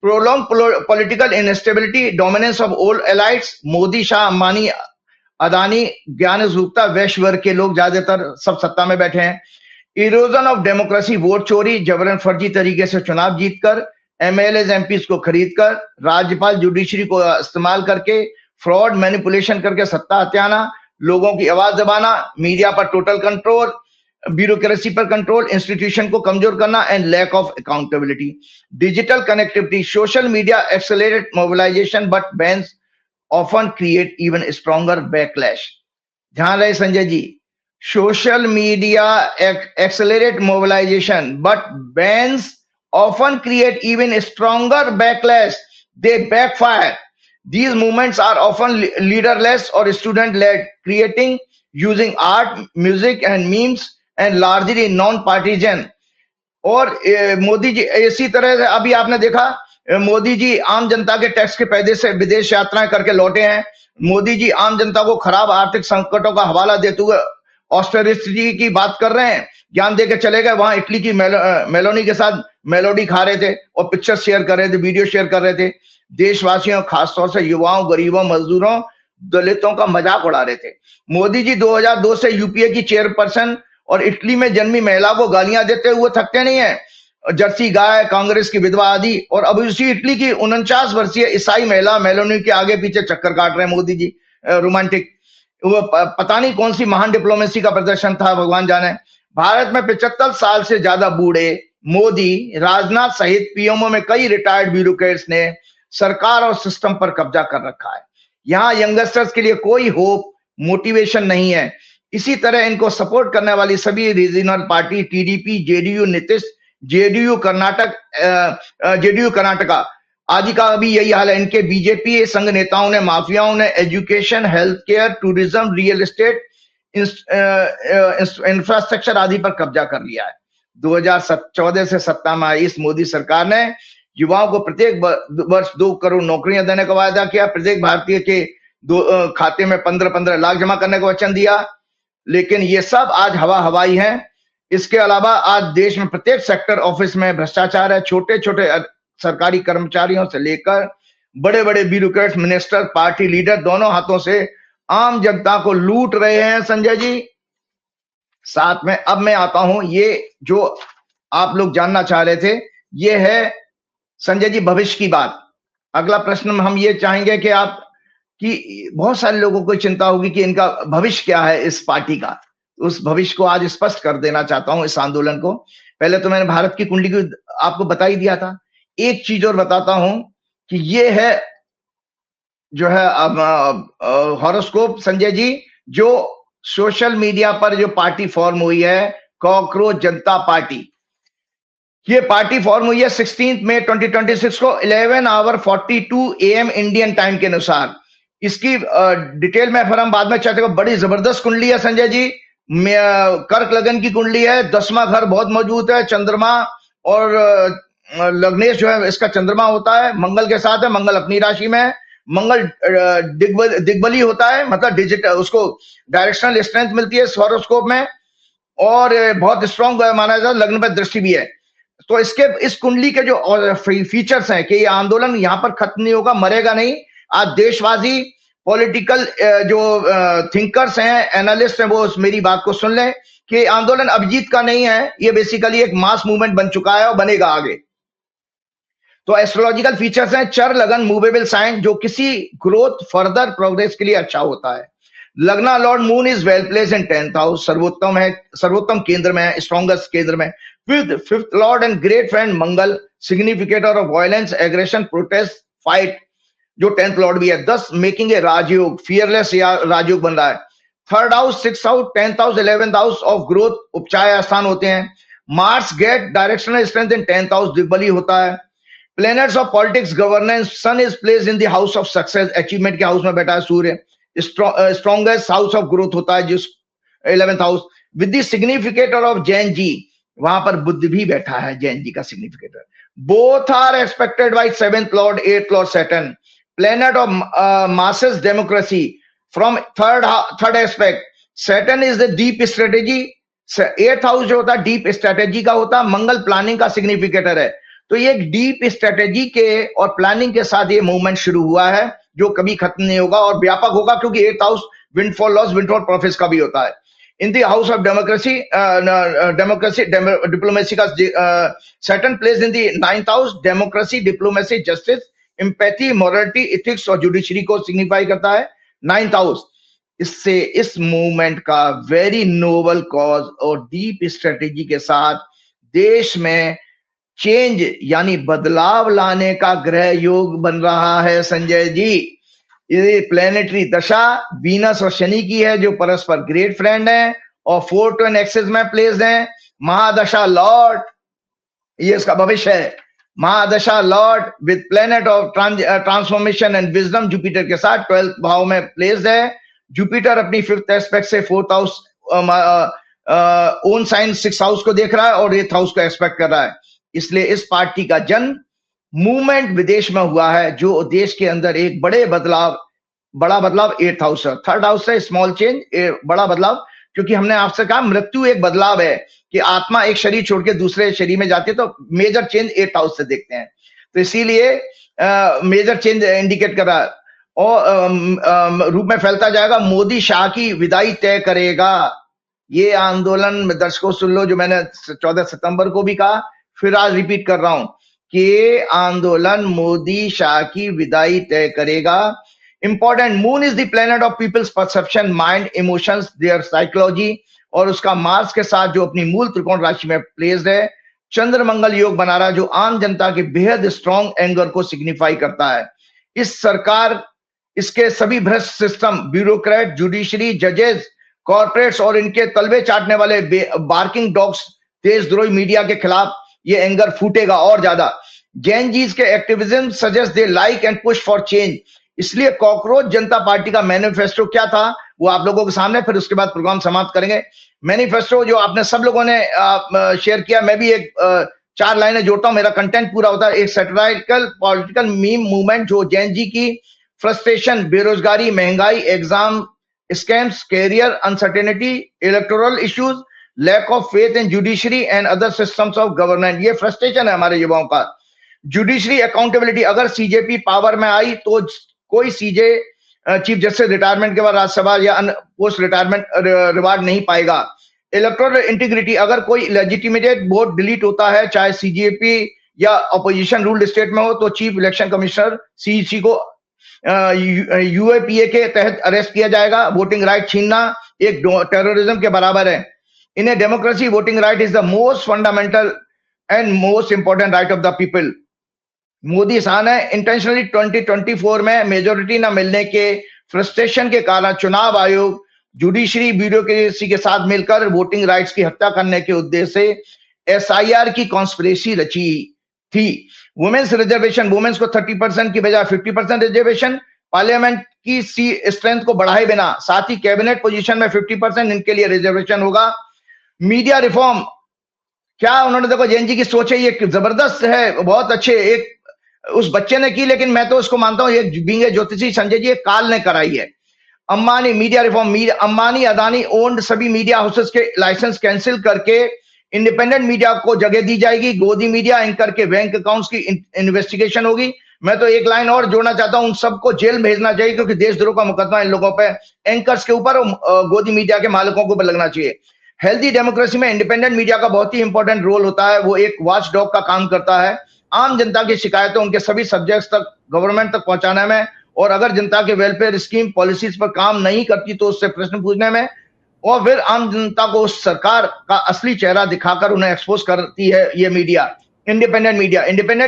prolonged political instability, dominance of old elites, Modi, Shah, Ambani, Adani, Gyan Gupta, वैश्य वर्ग के लोग ज्यादातर सब सत्ता में बैठे हैं। इरोजन ऑफ डेमोक्रेसी, वोट चोरी, जबरन फर्जी तरीके से चुनाव जीतकर, MLAs MPs को खरीदकर, राज्यपाल जुडिशरी को इस्तेमाल करके, फ्रॉड मैनिपुलेशन करके सत्ता हथियाना, लोगों की आवाज दबाना, मीडिया पर टोटल कंट्रोल, ब्यूरोक्रेसी पर कंट्रोल, इंस्टीट्यूशन को कमजोर करना and lack of accountability. Digital connectivity, social media accelerate mobilisation but bans often create even stronger backlash. ध्यान रहे Sanjay ji, social media accelerate mobilisation but bans often create even stronger backlash. They backfire. These movements are often leaderless or student-led, creating using art, music and memes and largely non-partisan. और मोदी जी इसी तरह से अभी आपने देखा, मोदी जी आम जनता के टैक्स के पैसे से विदेश यात्राएं करके लौटे हैं। मोदी जी आम जनता को खराब आर्थिक संकटों का हवाला देते हुए ऑस्टेरिटी की बात कर रहे हैं, ज्ञान देकर चले गए। वहां इटली की मेलोनी के साथ मेलोडी खा रहे थे और पिक्चर शेयर कर रहे थे, वीडियो शेयर कर रहे थे। देशवासियों, खासतौर से युवाओं, गरीबों, मजदूरों, दलितों का मजाक उड़ा रहे थे। मोदी जी 2002 से यूपीए की चेयरपर्सन और इटली में जन्मी महिला को गालियां देते हुए थकते नहीं है। जर्सी गाय, कांग्रेस की विधवा आदि, और अब उसी इटली की 49 वर्षीय ईसाई महिला मेलोनी के आगे पीछे चक्कर काट रहे हैं मोदी जी, रोमांटिक। वो पता नहीं कौन सी महान डिप्लोमेसी का प्रदर्शन था, भगवान जाने। भारत में 75 साल से ज्यादा बूढ़े मोदी, राजनाथ सहित पीएमओ में कई रिटायर्ड ब्यूरोक्रेट्स ने सरकार और सिस्टम पर कब्जा कर रखा है। यहाँ यंगस्टर्स के लिए कोई होप, मोटिवेशन नहीं है। इसी तरह इनको सपोर्ट करने वाली सभी regional party, TDP, JDU Nitish, JDU Karnataka आदि का भी यही हाल है। इनके बीजेपी संघ नेताओं ने, माफियाओं ने education, health care, tourism, real estate, infrastructure आदि पर कब्जा कर लिया है। 2014 से सत्ता में आई इस मोदी सरकार ने युवाओं को प्रत्येक वर्ष 2 करोड़ नौकरियां देने का वायदा किया, प्रत्येक भारतीय के खाते में 15-15 लाख जमा करने का वचन दिया। लेकिन ये सब आज हवा हवाई है। इसके अलावा आज देश में प्रत्येक सेक्टर ऑफिस में भ्रष्टाचार है। छोटे छोटे सरकारी कर्मचारियों से लेकर बड़े बड़े ब्यूरोक्रेट्स, मिनिस्टर, पार्टी लीडर दोनों हाथों से आम जनता को लूट रहे हैं संजय जी। साथ में अब मैं आता हूं, ये जो आप लोग जानना चाह रहे थे, ये है संजय जी भविष्य की बात। अगला प्रश्न हम ये चाहेंगे कि आप कि बहुत सारे लोगों को चिंता होगी कि इनका भविष्य क्या है इस पार्टी का। उस भविष्य को आज स्पष्ट कर देना चाहता हूं इस आंदोलन को। पहले तो मैंने भारत की कुंडली को आपको बता ही दिया था। एक चीज और बताता हूं कि ये है जो है हॉरोस्कोप संजय जी, जो सोशल मीडिया पर जो पार्टी फॉर्म हुई है, कॉकरोच जनता पार्टी। ये पार्टी फॉर्म हुई है 16 मई 2026 को 11:42 AM इंडियन टाइम के अनुसार। इसकी डिटेल में फिर हम बाद में चर्चा करेंगे। बड़ी जबरदस्त कुंडली है संजय जी, कर्क लगन की कुंडली है। 10वां घर बहुत मजबूत है, चंद्रमा और लग्नेश जो है इसका चंद्रमा होता है, मंगल के साथ है। मंगल अपनी राशि में है। मंगल दिग्बली होता है, मतलब डिजिटल, उसको डायरेक्शनल स्ट्रेंथ मिलती है हॉरोस्कोप में, और बहुत स्ट्रॉन्ग माना जाता है। लग्न पर दृष्टि भी है। तो इस कुंडली के जो फीचर्स हैं कि ये आंदोलन यहाँ पर खत्म नहीं होगा, मरेगा नहीं। आज देशवासी, पॉलिटिकल जो थिंकर्स हैं, एनालिस्ट हैं, वो मेरी बात को सुन लें कि आंदोलन अभिजीत का नहीं है, ये बेसिकली एक मास मूवमेंट बन चुका है और बनेगा आगे। तो एस्ट्रोलॉजिकल फीचर्स हैं, चर लगन, मूवेबल साइन, जो किसी ग्रोथ, फर्दर प्रोग्रेस के लिए अच्छा होता है। लगना Lord moon is well place in 10th house, सर्वोत्तम है, सर्वोत्तम केंद्र में है, स्ट्रॉन्गेस्ट केंद्र में। Fifth Lord and great friend Mangal, significator of violence, aggression, protest, fight, जो 10th लॉर्ड भी है। 10 मेकिंग ए राजयोग, फियरलेस या राजयोग बन रहा है। 3rd house, 6th house, 10th house, 11th house of growth, उपचाय स्थान होते हैं। Mars get directional strength in 10th house, दिग्बली होता है। Planets of politics, governance, Sun is placed in the house of success, achievement के हाउस में बैठा है सूर्य। स्ट्रॉन्गेस्ट हाउस ऑफ ग्रोथ होता है जिस 11th house, with the significator of Gen Z, वहां पर बुद्ध भी बैठा है, जैन जी का significator. Both are expected by 7th lord, 8th lord Saturn. Planet of masses democracy from third aspect, Saturn is the deep strategy. 8th house जो होता है डीप स्ट्रेटेजी का होता है, मंगल प्लानिंग का सिग्निफिकेटर है। तो ये एक डीप स्ट्रेटेजी के और प्लानिंग के साथ ये मूवमेंट शुरू हुआ है जो कभी खत्म नहीं होगा और व्यापक होगा, क्योंकि 8th house windfall loss, windfall profits का भी होता है। In the house of democracy, diplomacy का Saturn place in the 9th house, democracy, diplomacy, justice, empathy, morality, ethics और जुडिशरी को सिग्निफाई करता है 9th हाउस। इससे इस मूवमेंट का वेरी नोबल कॉज और डीप स्ट्रेटेजी के साथ देश में चेंज यानी बदलाव लाने का ग्रह योग बन रहा है संजय जी। ये प्लेनेटरी दशा वीनस और शनि की है जो परस्पर ग्रेट फ्रेंड है और 4 to एक्सेस में प्लेस है। महादशा लॉर्ड, ये इसका भविष्य है। महादशा lord with planet of transformation and wisdom Jupiter के साथ 12th भाव में प्लेस है। जुपिटर अपनी 5th एस्पेक्ट से 4th house own sign 6th house को देख रहा है और 8th हाउस को एक्सपेक्ट कर रहा है। इसलिए इस पार्टी का जन्म मूवमेंट विदेश में हुआ है जो देश के अंदर एक बड़ा बदलाव 8th हाउस है। 3rd हाउस है स्मॉल चेंज, बड़ा बदलाव, क्योंकि हमने आपसे कहा मृत्यु एक बदलाव है कि आत्मा एक शरीर छोड़ के दूसरे शरीर में जाती है, तो मेजर चेंज 8th हाउस से देखते हैं, तो इसीलिए मेजर चेंज इंडिकेट कर रहा है और रूप में फैलता जाएगा। मोदी शाह की विदाई तय करेगा। ये आंदोलन दर्शकों सुन लो, जो मैंने 14 सितंबर को भी कहा, फिर आज रिपीट कर रहा हूं कि आंदोलन मोदी शाह की विदाई तय करेगा। Important, moon is the planet of peoples perception, mind, emotions, there psychology, और उसका मार्स के साथ जो अपनी मूल त्रिकोण राशि में प्लेस्ड है। चंद्र मंगल योग बना रहा जो आम जनता के बेहद स्ट्रॉन्ग एंगर को सिग्निफाई करता है। इस सरकार, इसके सभी भ्रष्ट सिस्टम, ब्यूरोक्रेट, जुडिशरी, जजेस, कॉर्पोरेट्स और इनके तलबे चाटने वाले बार्किंग डॉग्स, देशद्रोही मीडिया के खिलाफ ये एंगर फूटेगा और ज्यादा। जैन जीज के activism suggest they like and push for change. इसलिए कॉकरोच जनता पार्टी का मैनिफेस्टो क्या था वो आप लोगों के सामने, फिर उसके बाद प्रोग्राम समाप्त करेंगे। मैनिफेस्टो जो आपने सब लोगों ने शेयर किया, मैं भी एक 4 लाइनें जोड़ता हूं, मेरा कंटेंट पूरा होता है। एक सैटेलाइटिकल पॉलिटिकल मीम मूवमेंट जो जैन जी की फ्रस्ट्रेशन, बेरोजगारी, महंगाई, exam scams, career uncertainty, electoral issues, lack of faith in judiciary and other systems of governance, ये फ्रस्ट्रेशन है हमारे युवाओं का। जुडिशरी अकाउंटेबिलिटी, अगर सीजेपी पावर में आई तो कोई सीजे चीफ जस्टिस रिटायरमेंट के बाद राज्यसभा या पोस्ट रिटायरमेंट रिवार्ड नहीं पाएगा। इलेक्टोरल इंटीग्रिटी, अगर कोई लेजिटिमेटेड वोट डिलीट होता है चाहे सीजेपी या अपोजिशन रूल्ड स्टेट में हो, तो चीफ इलेक्शन कमिश्नर सीईसी को यूएपीए के तहत अरेस्ट किया जाएगा। वोटिंग राइट छीनना एक टेररिज्म के बराबर है। In a democracy voting right is the most fundamental and most important right of the people. Modi सान है इंटेंशनली 2024 में मेजोरिटी न मिलने के फ्रस्ट्रेशन के कारण चुनाव आयोग जुडिशरी ब्यूरोक्रेसी के साथ मिलकर वोटिंग राइट्स की हत्या करने के उद्देश्य से एसआईआर की कॉन्स्पिरेसी रची थी। वुमेन्स रिजर्वेशन, वुमेन्स को 30% की बजाय 50% रिजर्वेशन, पार्लियामेंट की स्ट्रेंथ को बढ़ाए बिना, साथ ही कैबिनेट पोजीशन में 50% इनके लिए रिजर्वेशन होगा। मीडिया रिफॉर्म, क्या उन्होंने, देखो जैन जी की सोच है, ये जबरदस्त है, बहुत अच्छे, एक उस बच्चे ने की, लेकिन मैं तो उसको मानता हूं ये बींगे ज्योतिषी संजय जी काल ने कराई है। Ambani media reform, Ambani Adani owned सभी मीडिया हाउसेस के लाइसेंस कैंसिल करके इंडिपेंडेंट मीडिया को जगह दी जाएगी। गोदी मीडिया एंकर के बैंक अकाउंट्स की इन्वेस्टिगेशन होगी। मैं तो एक लाइन और जोड़ना चाहता हूं, उन सबको जेल भेजना चाहिए क्योंकि देशद्रोह का मुकदमा इन लोगों पे, एंकर्स के ऊपर, गोदी मीडिया के मालिकों को लगना चाहिए। हेल्दी डेमोक्रेसी में इंडिपेंडेंट मीडिया का बहुत ही इंपॉर्टेंट रोल होता है, वो एक वॉच डॉग का काम करता है। आम जनता की शिकायतों उनके सभी सब्जेक्ट्स तक, गवर्नमेंट तक पहुंचाने में और अगर जनता के वेलफेयर स्कीम पॉलिसीज पर काम नहीं करती तो उससे प्रश्न पूछने में, और फिर आम जनता को उस सरकार का असली चेहरा दिखाकर उन्हें एक्सपोज करती है ये मीडिया, इंडिपेंडेंट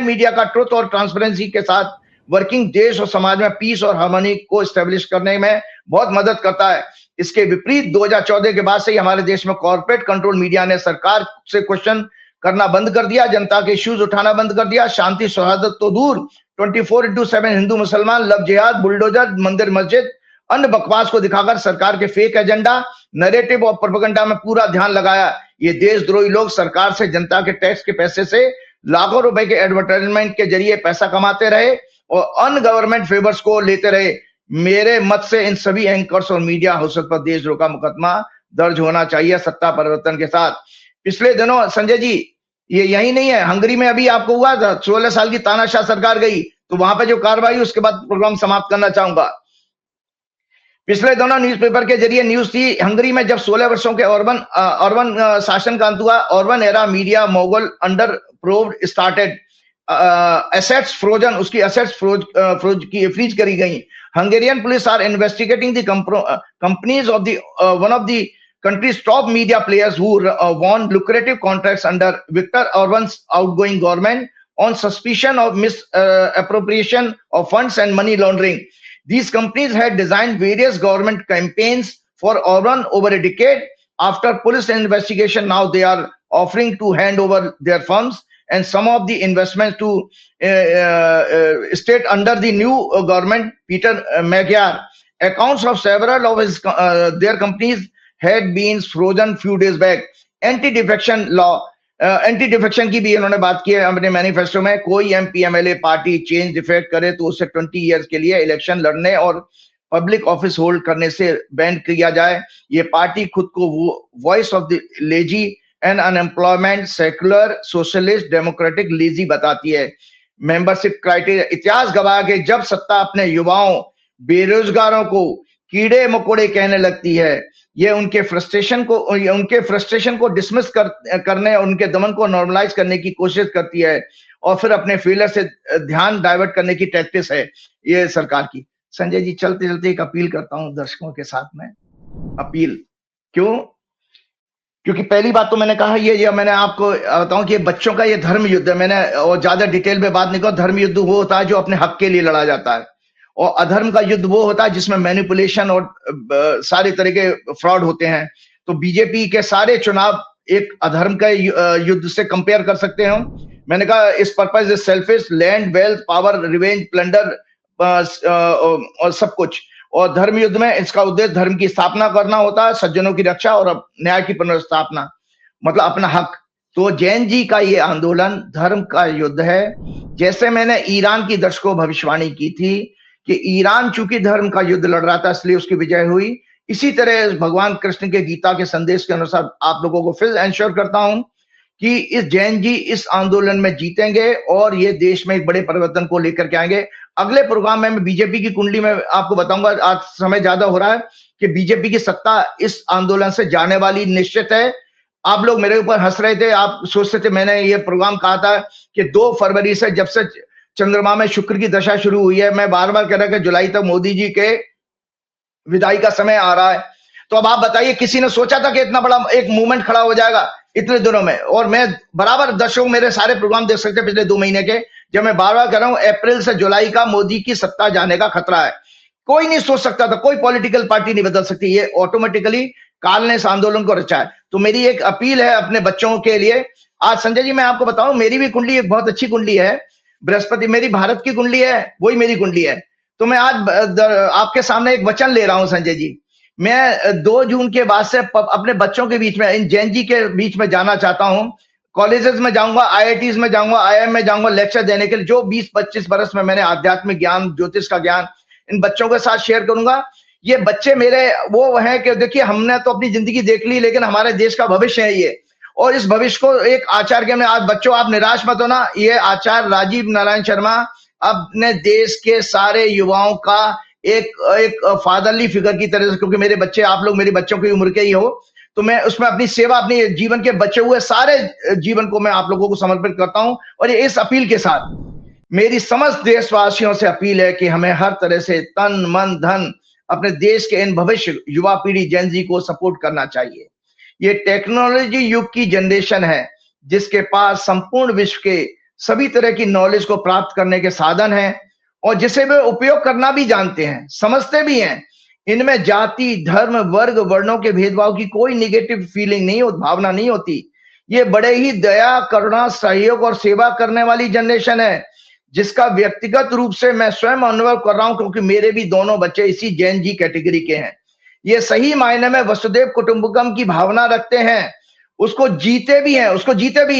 मीडिया का ट्रुथ और ट्रांसपेरेंसी के साथ वर्किंग देश और समाज में पीस और हार्मनी को एस्टेब्लिश करने में बहुत मदद करता है। इसके विपरीत 2014 के बाद से ही हमारे देश में कॉर्पोरेट कंट्रोल मीडिया ने सरकार से क्वेश्चन करना बंद कर दिया, जनता के इश्यूज उठाना बंद कर दिया। शांति सौहार्द तो दूर, 24/7 हिंदू मुसलमान, लव जिहाद, बुलडोजर, मंदिर मस्जिद, अन्य बकवास को दिखाकर सरकार के फेक एजेंडा, नैरेटिव और प्रोपेगेंडा में पूरा ध्यान लगाया। ये देशद्रोही लोग सरकार से जनता के टैक्स के पैसे से लाखों रुपए के एडवर्टाइजमेंट के जरिए पैसा कमाते रहे और अन गवर्नमेंट फेवर्स को लेते रहे। मेरे मत से इन सभी एंकर्स और मीडिया हाउसेस पर देशद्रोह का मुकदमा दर्ज होना चाहिए सत्ता परिवर्तन के साथ। पिछले दिनों संजय जी, ये यही नहीं है, हंगरी में अभी आपको हुआ था, 16 साल की तानाशाह सरकार गई, तो वहां पे जो कार्रवाई, उसके बाद प्रोग्राम समाप्त करना चाहूंगा। पिछले दिनों न्यूज़पेपर के जरिए न्यूज थी, हंगरी में जब 16 वर्षों के ऑर्बन शासन का अंत हुआ, Orban era media mogul under probe started, assets frozen, उसकी एसेट्स फ्रीज करी गई। Hungarian police are investigating the companies of the one of the country's top media players who won lucrative contracts under Viktor Orban's outgoing government on suspicion of misappropriation of funds and money laundering. These companies had designed various government campaigns for Orban over a decade. After police investigation, now they are offering to hand over their firms and some of the investments to state under the new government, Peter Magyar. Accounts of several of his their companies had been frozen few days back. Anti-defection law, anti की भी इन्होंने बात की है अपने manifesto में। कोई MP MLA party change defect करे तो उसे 20 इयर्स के लिए इलेक्शन लड़ने और पब्लिक ऑफिस होल्ड करने से बैन किया जाए। ये पार्टी खुद को voice of the lazy and unemployment, secular, socialist, democratic lazy बताती है। मेंबरशिप क्राइटेरिया, इतिहास गवाह के जब सत्ता अपने युवाओं, बेरोजगारों को कीड़े मकोड़े कहने लगती है, ये उनके फ्रस्ट्रेशन को डिसमिस करने और उनके दमन को नॉर्मलाइज करने की कोशिश करती है और फिर अपने फेलियर से ध्यान डाइवर्ट करने की टैक्टिस है ये सरकार की। संजय जी, चलते चलते एक अपील करता हूं दर्शकों के साथ में। अपील क्यों? क्योंकि पहली बात तो मैंने कहा ये मैंने आपको बताऊं कि बच्चों का ये धर्म युद्ध है। मैंने और ज्यादा डिटेल में बात नहीं कहा। धर्म युद्ध वो होता है जो अपने हक के लिए लड़ा जाता है, और अधर्म का युद्ध वो होता है जिसमें मैनिपुलेशन और सारे तरह के फ्रॉड होते हैं। तो बीजेपी के सारे चुनाव एक अधर्म का युद्ध से कंपेयर कर सकते हैं। मैंने कहा इस purpose is selfish, land, wealth, power, revenge, plunder और सब कुछ। और धर्म युद्ध में इसका उद्देश्य धर्म की स्थापना करना होता है, सज्जनों की रक्षा और न्याय की पुनर्स्थापना, मतलब अपना हक। तो जैन जी का ये आंदोलन धर्म का युद्ध है। जैसे मैंने ईरान की दर्शकों भविष्यवाणी की थी कि ईरान चूंकि धर्म का युद्ध लड़ रहा था इसलिए उसकी विजय हुई, इसी तरह भगवान कृष्ण के गीता के संदेश के अनुसार आप लोगों को फिर एंश्योर करता हूं कि इस जैन जी इस आंदोलन में जीतेंगे और ये देश में एक बड़े परिवर्तन को लेकर के आएंगे। अगले प्रोग्राम में मैं बीजेपी की कुंडली में आपको बताऊंगा। आज समय ज्यादा हो रहा है कि बीजेपी की सत्ता इस आंदोलन से जाने वाली निश्चित है। आप लोग मेरे ऊपर हंस रहे थे, आप सोचते थे, मैंने ये प्रोग्राम कहा था कि 2 फरवरी से जब से चंद्रमा में शुक्र की दशा शुरू हुई है, मैं बार बार कह रहा कि जुलाई तक मोदी जी के विदाई का समय आ रहा है। तो अब आप बताइए, किसी ने सोचा था कि इतना बड़ा एक मूवमेंट खड़ा हो जाएगा इतने दिनों में? और मैं बराबर दर्शकों मेरे सारे प्रोग्राम देख सकते हैं पिछले 2 महीने के, जब मैं बार बार कह रहा हूं अप्रैल से जुलाई का मोदी की सत्ता जाने का खतरा है। कोई नहीं सोच सकता था, कोई पॉलिटिकल पार्टी नहीं बदल सकती, ये ऑटोमेटिकली काल ने इस आंदोलन को रचा है। तो मेरी एक अपील है अपने बच्चों के लिए। आज संजय जी मैं आपको बताऊं, मेरी भी कुंडली एक बहुत अच्छी कुंडली है, बृहस्पति मेरी भारत की कुंडली है, वही मेरी कुंडली है। तो मैं आज आपके सामने एक वचन ले रहा हूं संजय जी। मैं 2 जून के बाद से अपने बच्चों के बीच में, इन जैन जी के बीच में जाना चाहता हूं। कॉलेजेस में जाऊंगा, आईआईटीज में जाऊंगा, आईआईएम में जाऊंगा लेक्चर देने के लिए। जो 20-25 बरस में मैंने आध्यात्मिक ज्ञान, ज्योतिष का ज्ञान इन बच्चों के साथ शेयर करूंगा। ये बच्चे मेरे वो हैं कि देखिए हमने तो अपनी जिंदगी देख ली, लेकिन हमारे देश का भविष्य है ये, और इस भविष्य को एक आचार्य के हमने। आज बच्चों आप निराश मत होना, ये आचार्य राजीव नारायण शर्मा अपने देश के सारे युवाओं का एक फादरली फिगर की तरह से, क्योंकि मेरे बच्चे, आप लोग मेरे बच्चों की उम्र के ही हो, तो मैं उसमें अपनी सेवा, अपनी जीवन के बचे हुए सारे जीवन को मैं आप लोगों को समर्पित करता हूं। और ये इस अपील के साथ मेरी समस्त देशवासियों से अपील है कि हमें हर तरह से तन मन धन अपने देश के इन भविष्य युवा पीढ़ी जेन जी को सपोर्ट करना चाहिए। ये टेक्नोलॉजी युग की जनरेशन है जिसके पास संपूर्ण विश्व के सभी तरह की नॉलेज को प्राप्त करने के साधन हैं और जिसे वे उपयोग करना भी जानते हैं, समझते भी हैं। इनमें जाति, धर्म, वर्ग, वर्णों के भेदभाव की कोई निगेटिव फीलिंग नहीं होती, भावना नहीं होती। ये बड़े ही दया, करुणा, सहयोग और सेवा करने वाली जनरेशन है जिसका व्यक्तिगत रूप से मैं स्वयं अनुभव कर रहा हूं, क्योंकि मेरे भी दोनों बच्चे इसी जेन जी कैटेगरी के हैं। ये सही मायने में वसुदेव कुटुंबकम की भावना रखते हैं, उसको जीते भी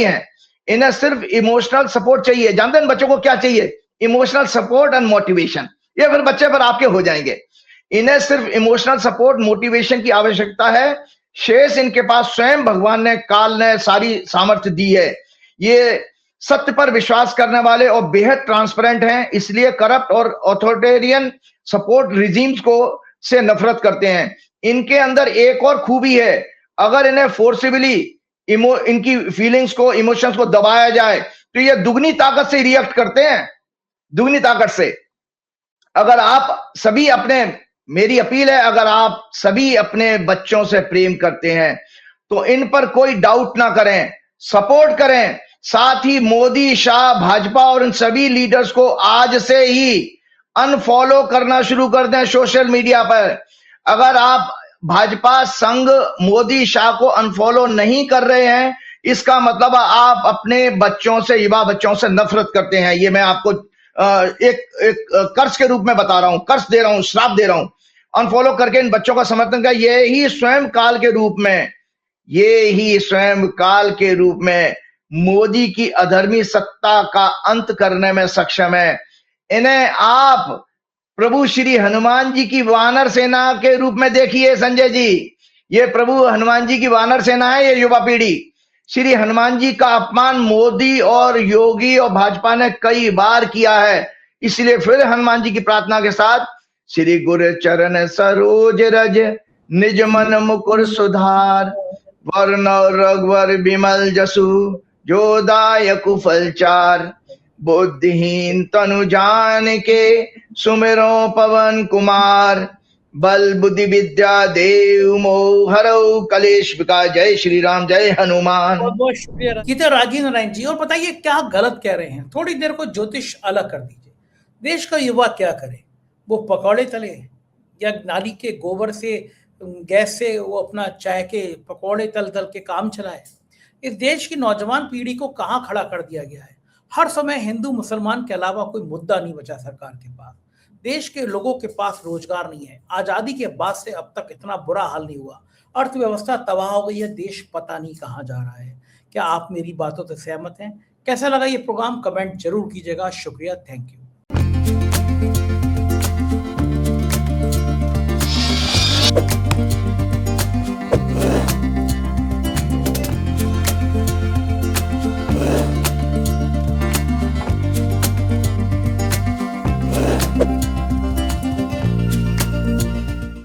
हैं। इन्हें सिर्फ इमोशनल सपोर्ट चाहिए। जानते हैं बच्चों को क्या चाहिए? Emotional support and motivation. ये फिर बच्चे पर आपके हो जाएंगे। इन्हें सिर्फ इमोशनल सपोर्ट, मोटिवेशन की आवश्यकता है। शेष इनके पास स्वयं भगवान ने, काल ने सारी सामर्थ्य दी है। ये सत्य पर विश्वास करने वाले और बेहद ट्रांसपेरेंट हैं, इसलिए करप्ट और ऑथोरिटेरियन सपोर्ट रिजीम्स को से नफरत करते हैं। इनके अंदर एक और खूबी है, अगर इन्हें फोर्सिबली इनकी फीलिंग्स को, इमोशंस को दबाया जाए तो ये दुगनी ताकत से रिएक्ट करते हैं, दुगनी ताकत से। अगर आप सभी मेरी अपील है, अगर आप सभी अपने बच्चों से प्रेम करते हैं तो इन पर कोई डाउट ना करें, सपोर्ट करें। साथ ही मोदी, शाह, भाजपा और इन सभी लीडर्स को आज से ही अनफॉलो करना शुरू कर दें सोशल मीडिया पर। अगर आप भाजपा, संघ, मोदी, शाह को अनफॉलो नहीं कर रहे हैं, इसका मतलब आप अपने बच्चों से, युवा बच्चों से नफरत करते हैं। ये मैं आपको एक कर्ज के रूप में बता रहा हूं, कर्ज दे रहा हूं, श्राप दे रहा हूं। अनफॉलो करके इन बच्चों का समर्थन कर, ये ही स्वयं काल के रूप में मोदी की अधर्मी सत्ता का अंत करने में सक्षम है। इन्हें आप प्रभु श्री हनुमान जी की वानर सेना के रूप में देखिए संजय जी। ये प्रभु हनुमान जी की वानर सेना है, ये युवा पीढ़ी। श्री हनुमान जी का अपमान मोदी और योगी और भाजपा ने कई बार किया है, इसलिए फिर हनुमान जी की प्रार्थना के साथ, श्री गुरु चरण सरोज रज निज मन मुकुर सुधार, वर्ण रघुवर बिमल जसु जो दायक फलचार, बुद्धिहीन तनु जान के सुमिरो पवन कुमार, बल बुद्धि विद्या देव मोह हरऊ कलेश विकार। जय श्री राम, जय हनुमान। बहुत बहुत शुक्रिया राजीव नारायण जी। और बताइए क्या गलत कह रहे हैं? थोड़ी देर को ज्योतिष अलग कर दीजिए। देश का युवा क्या करे? वो पकौड़े तले या नाली के गोबर से, गैस से वो अपना चाय के पकौड़े तल के काम चलाए? इस देश की नौजवान पीढ़ी को कहाँ खड़ा कर दिया गया है? हर समय हिंदू मुसलमान के अलावा कोई मुद्दा नहीं बचा सरकार के पास। देश के लोगों के पास रोजगार नहीं है। आजादी के बाद से अब तक इतना बुरा हाल नहीं हुआ। अर्थव्यवस्था तबाह हो गई है। देश पता नहीं कहाँ जा रहा है। क्या आप मेरी बातों से सहमत हैं? कैसा लगा ये प्रोग्राम? कमेंट जरूर कीजिएगा। शुक्रिया, थैंक यू।